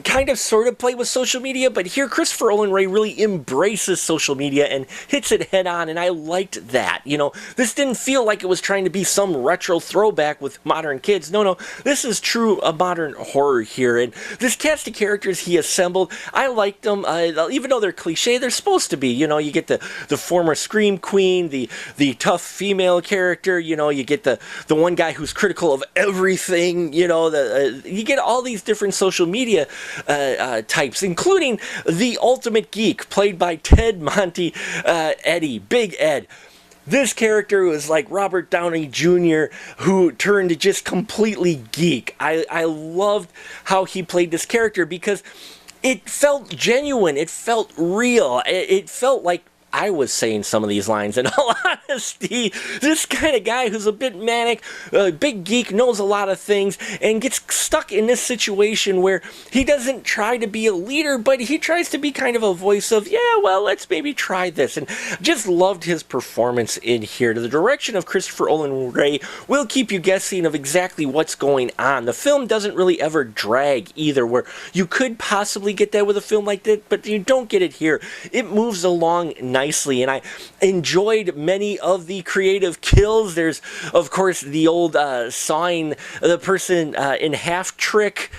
kind of sort of play with social media, but here Christopher Olin Ray really embraces social media and hits it head on, and I liked that. You know, this didn't feel like it was trying to be some retro throwback with modern kids. No, this is true a modern horror here, and this cast of characters he assembled, I liked them, even though they're cliche, they're supposed to be. You know, you get the former Scream Queen, the tough female character, you know, you get the one guy who's critical of everything, you know, you get all these different social media types, including the ultimate geek, played by Ted Monty Eddie, Big Ed. This character was like Robert Downey Jr., who turned just completely geek. I loved how he played this character because it felt genuine, it felt real, it felt like I was saying some of these lines. In all honesty, this kind of guy who's a bit manic, big geek, knows a lot of things, and gets stuck in this situation where he doesn't try to be a leader, but he tries to be kind of a voice of, yeah, well, let's maybe try this. And just loved his performance in here. The direction of Christopher Olin Ray will keep you guessing of exactly what's going on. The film doesn't really ever drag either, where you could possibly get that with a film like that, but you don't get it here. It moves along nicely, and I enjoyed many of the creative kills. There's, of course, the old sawing the person in half trick,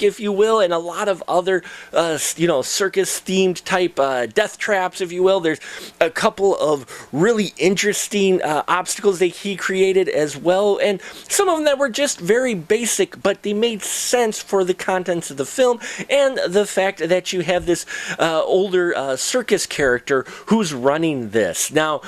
if you will, and a lot of other, circus-themed type death traps, if you will. There's a couple of really interesting obstacles that he created as well, and some of them that were just very basic, but they made sense for the contents of the film, and the fact that you have this older circus character who's running this. Now,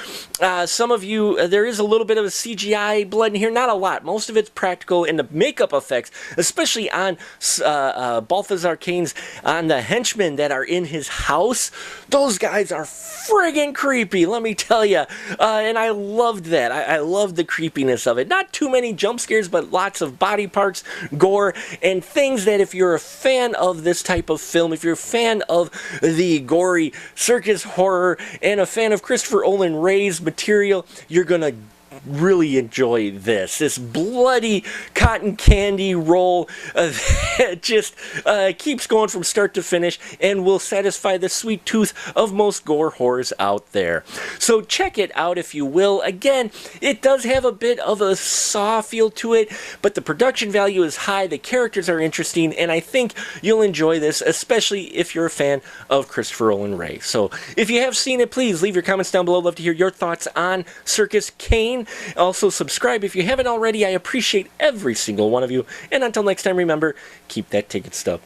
some of you, there is a little bit of a CGI blood in here, not a lot. Most of it's practical, and the makeup effects, especially on Balthazar Kane's, on the henchmen that are in his house, those guys are friggin' creepy, let me tell you. And I loved that. I loved the creepiness of it. Not too many jump scares, but lots of body parts, gore, and things that if you're a fan of this type of film, if you're a fan of the gory circus horror and a fan of Christopher Olin Ray's material, you're gonna really enjoy this bloody cotton candy roll that just keeps going from start to finish and will satisfy the sweet tooth of most gore horrors out there. So check it out if you will. Again, it does have a bit of a Saw feel to it, but the production value is high, the characters are interesting, and I think you'll enjoy this, especially if you're a fan of Christopher Olin Ray. So if you have seen it, please leave your comments down below. Love to hear your thoughts on Circus Kane. Also, subscribe if you haven't already. I appreciate every single one of you. And until next time, remember, keep that ticket stub.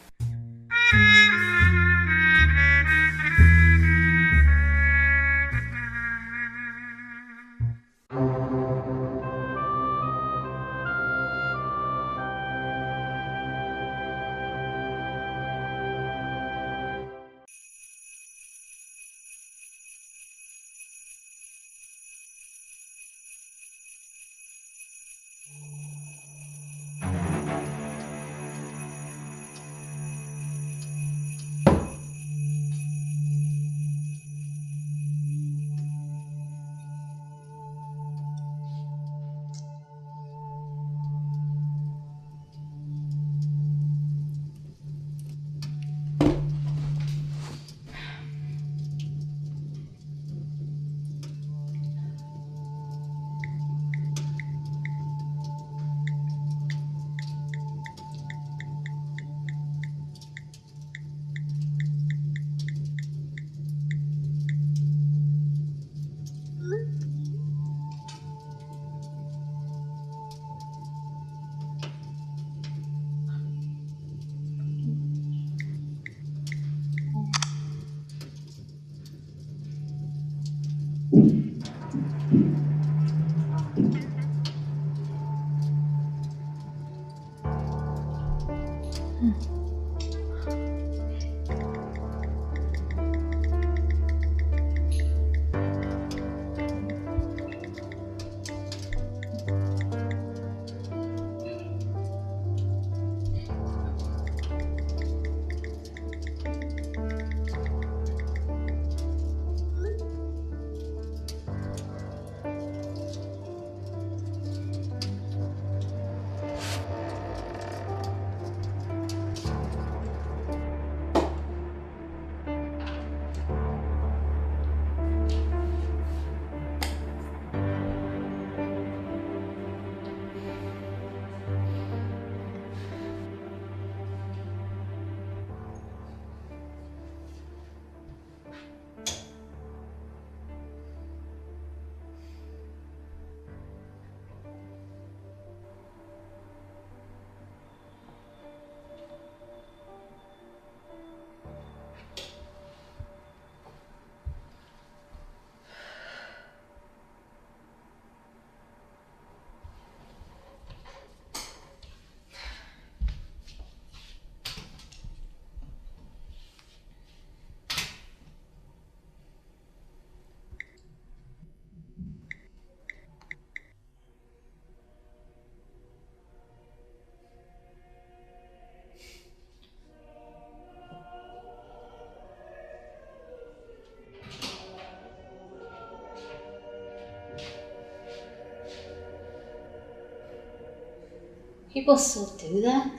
People still do that?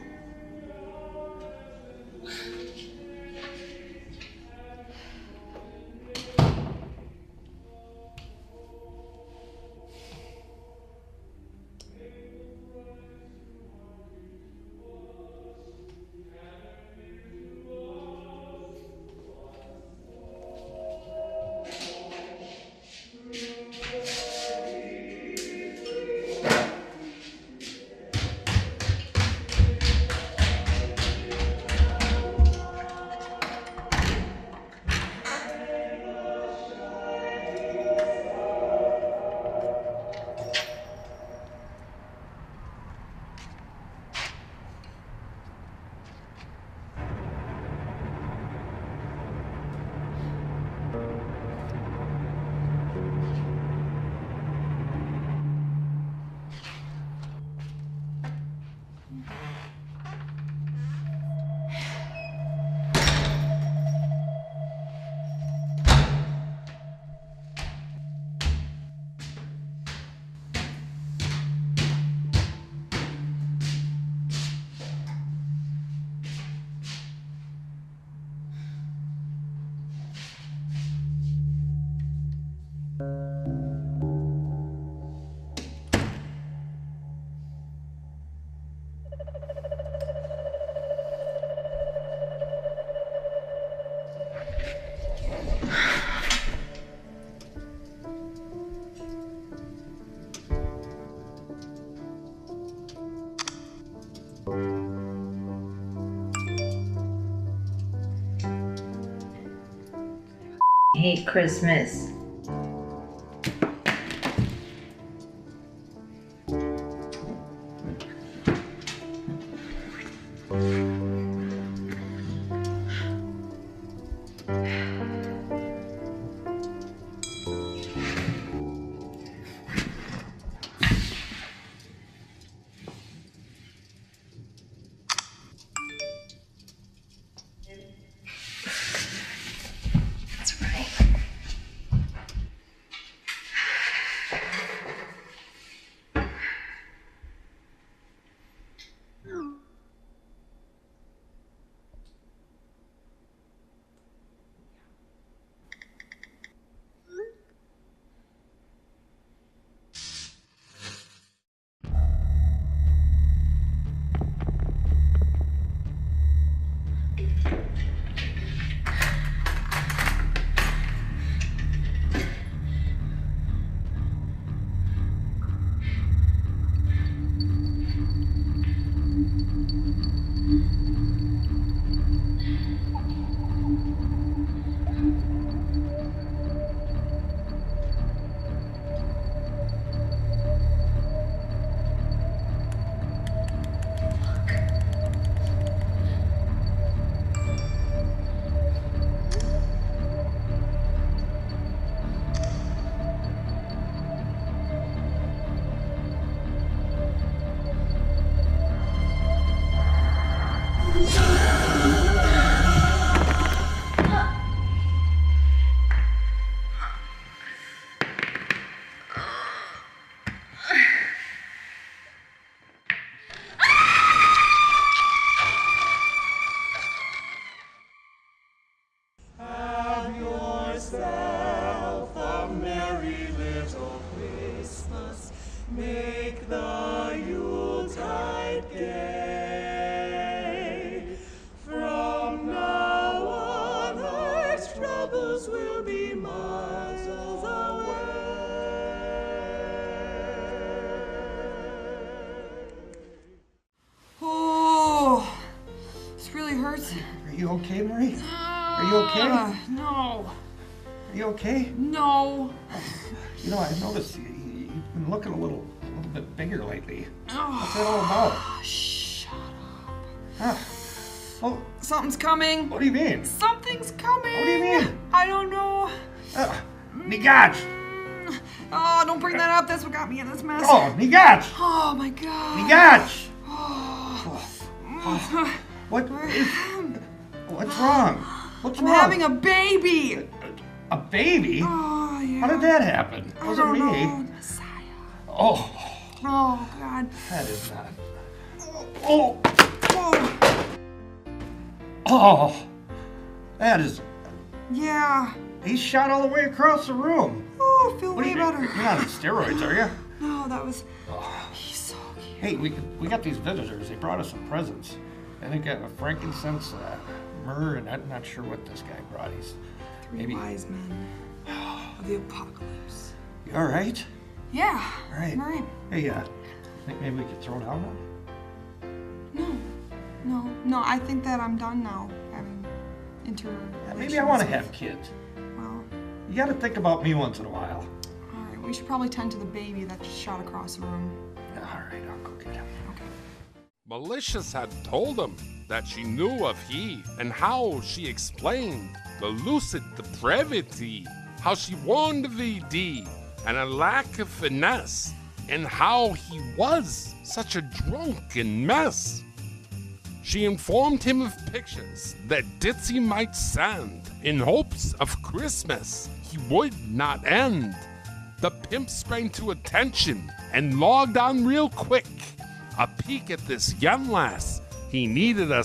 Hate Christmas. Are you okay, Marie? Are you okay? No. Are you okay? No. You know, I've noticed you've been looking a little bit bigger lately. What's that all about? Shut Huh? Oh, something's coming. What do you mean? Something's coming. What do you mean? I don't know. Nigach! Oh, don't bring that up. That's what got me in this mess. Oh, Nigach! Oh my God. Nigach! Oh. What's wrong? What's I'm wrong? having a baby. A baby? Oh, yeah. How did that happen? I Wasn't don't me. know. Messiah. Oh. Oh, God. That is not. Oh! Oh! That is... Yeah. He shot all the way across the room. Oh, I feel What way better. You're not on steroids, are you? No, that was... He's so cute. Hey, we got these visitors. They brought us some presents. I think a frankincense, myrrh, and I'm not sure what this guy brought. He's Three wise men of the apocalypse. You all right? Yeah. All right. I'm all right. Hey, think maybe we could throw down now? No, I think that I'm done now. Having Maybe I want to have kids. Well, you got to think about me once in a while. all right, we should probably tend to the baby that just shot across the room. All right, I'll go get him. Malicious had told him that she knew of he and how she explained the lucid depravity, how she warned VD and a lack of finesse, and how he was such a drunken mess. She informed him of pictures that Ditzy might send in hopes of Christmas he would not end. The pimp sprang to attention and logged on real quick. A peek at this young lass, he needed a...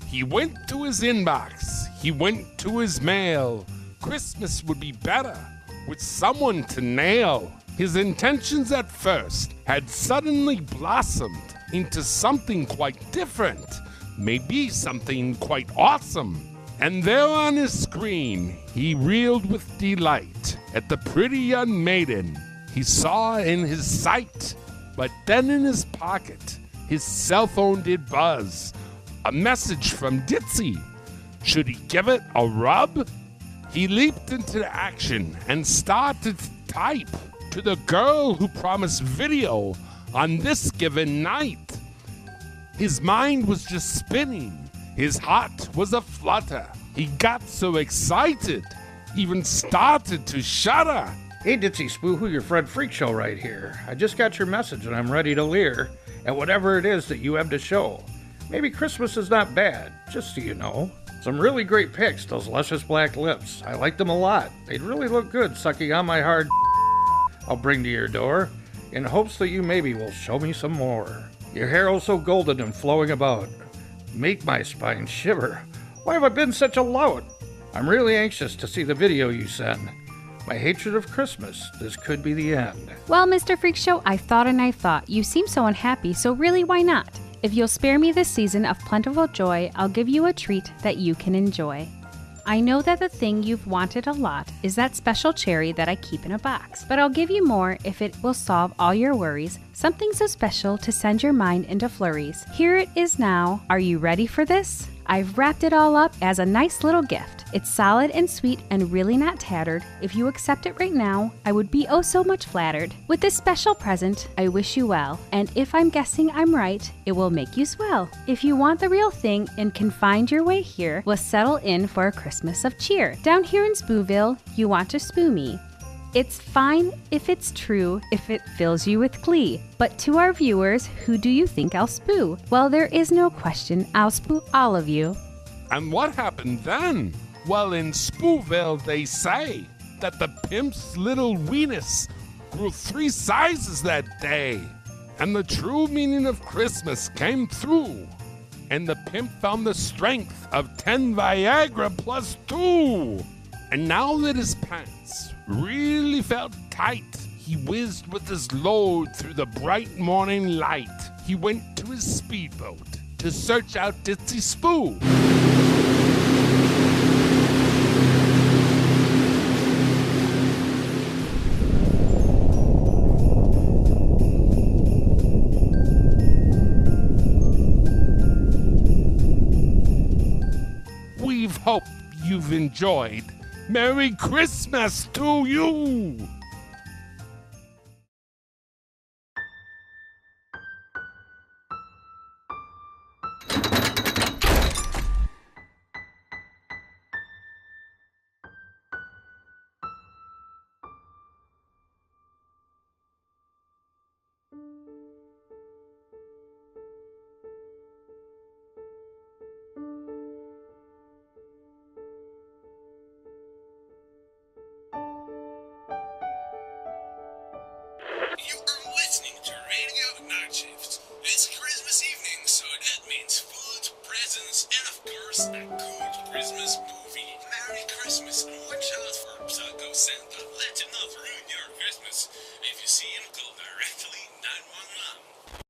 He went to his inbox, he went to his mail. Christmas would be better with someone to nail. His intentions at first had suddenly blossomed into something quite different, maybe something quite awesome. And there on his screen, he reeled with delight at the pretty young maiden he saw in his sight. But then in his pocket, his cell phone did buzz. A message from Ditzy. Should he give it a rub? He leaped into action and started to type to the girl who promised video on this given night. His mind was just spinning. His heart was a flutter. He got so excited, even started to shudder. Hey, Ditzy Spoohoo, your Fred Freak Show right here. I just got your message and I'm ready to leer at whatever it is that you have to show. Maybe Christmas is not bad, just so you know. Some really great pics, those luscious black lips. I like them a lot. They'd really look good sucking on my hard I'll bring to your door, in hopes that you maybe will show me some more. Your hair all so golden and flowing about. Make my spine shiver. Why have I been such a lout? I'm really anxious to see the video you send. My hatred of Christmas, this could be the end. Well, Mr. Freak Show, I thought and I thought. You seem so unhappy, so really, why not? If you'll spare me this season of plentiful joy, I'll give you a treat that you can enjoy. I know that the thing you've wanted a lot is that special cherry that I keep in a box, but I'll give you more if it will solve all your worries, something so special to send your mind into flurries. Here it is now. Are you ready for this? I've wrapped it all up as a nice little gift. It's solid and sweet and really not tattered. If you accept it right now, I would be oh so much flattered. With this special present, I wish you well. And if I'm guessing I'm right, it will make you swell. If you want the real thing and can find your way here, we'll settle in for a Christmas of cheer. Down here in Spooville, you want to spoo me. It's fine if it's true, if it fills you with glee. But to our viewers, who do you think I'll spoo? Well, there is no question, I'll spoo all of you. And what happened then? Well, in Spooville they say that the pimp's little weenus grew 3 sizes that day. And the true meaning of Christmas came through. And the pimp found the strength of 10 Viagra plus 2. And now that his pants really felt tight, he whizzed with his load through the bright morning light. He went to his speedboat to search out Ditzy Spoo. We've hoped you've enjoyed. Merry Christmas to you! presents, and of course, a good Christmas movie. Merry Christmas, and watch out for Psycho Santa. Let him not ruin your Christmas. If you see him, call directly 911.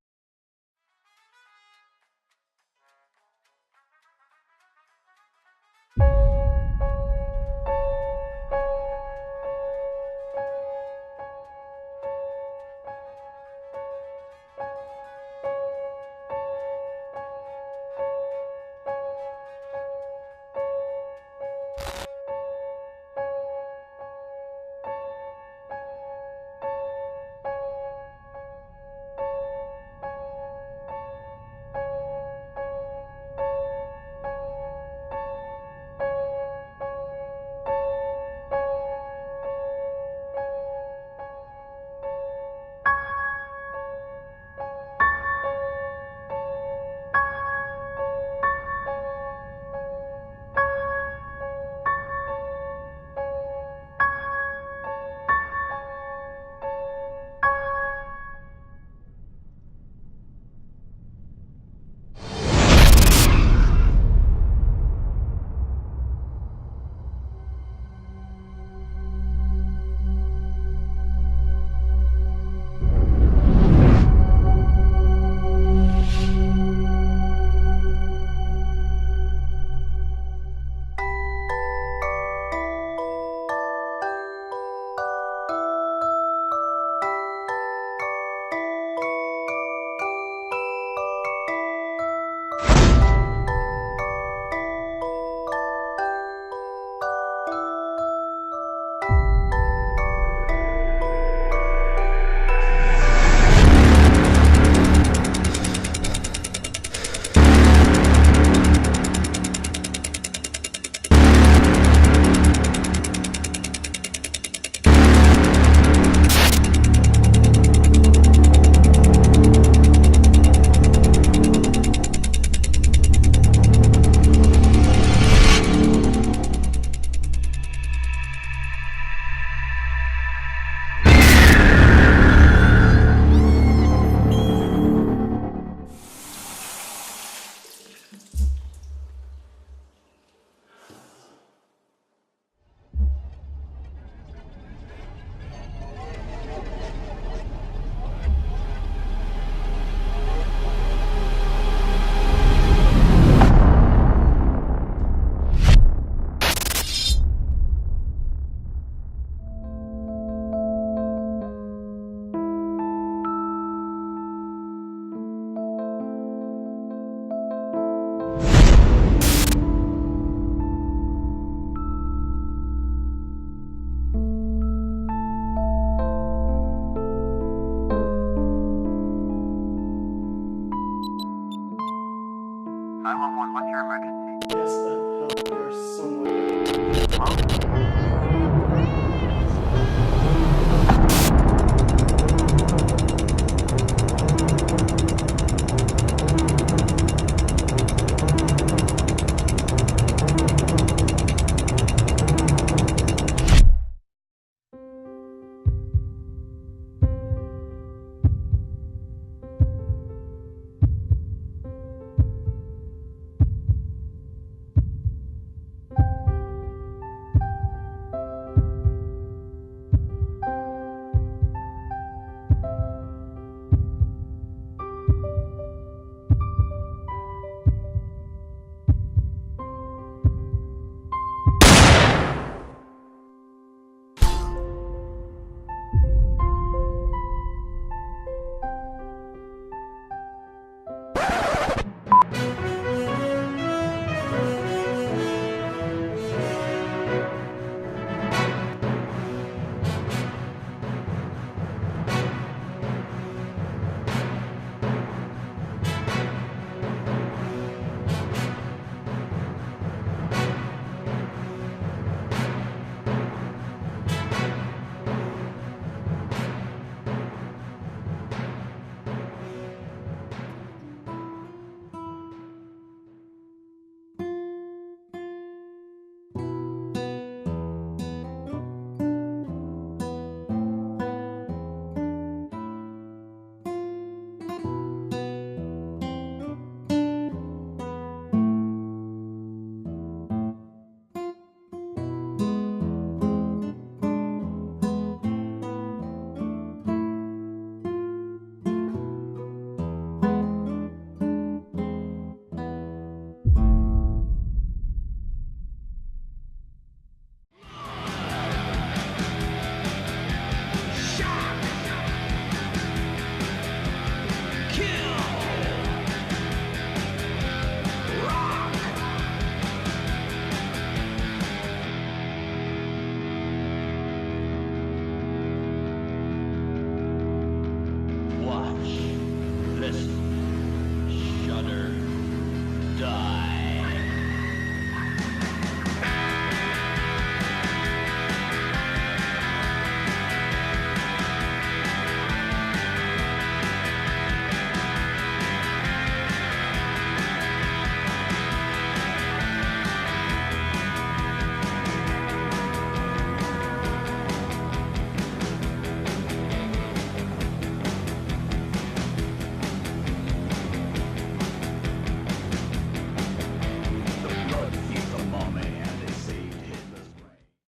What's your emergency? Yes, there's someone. Huh?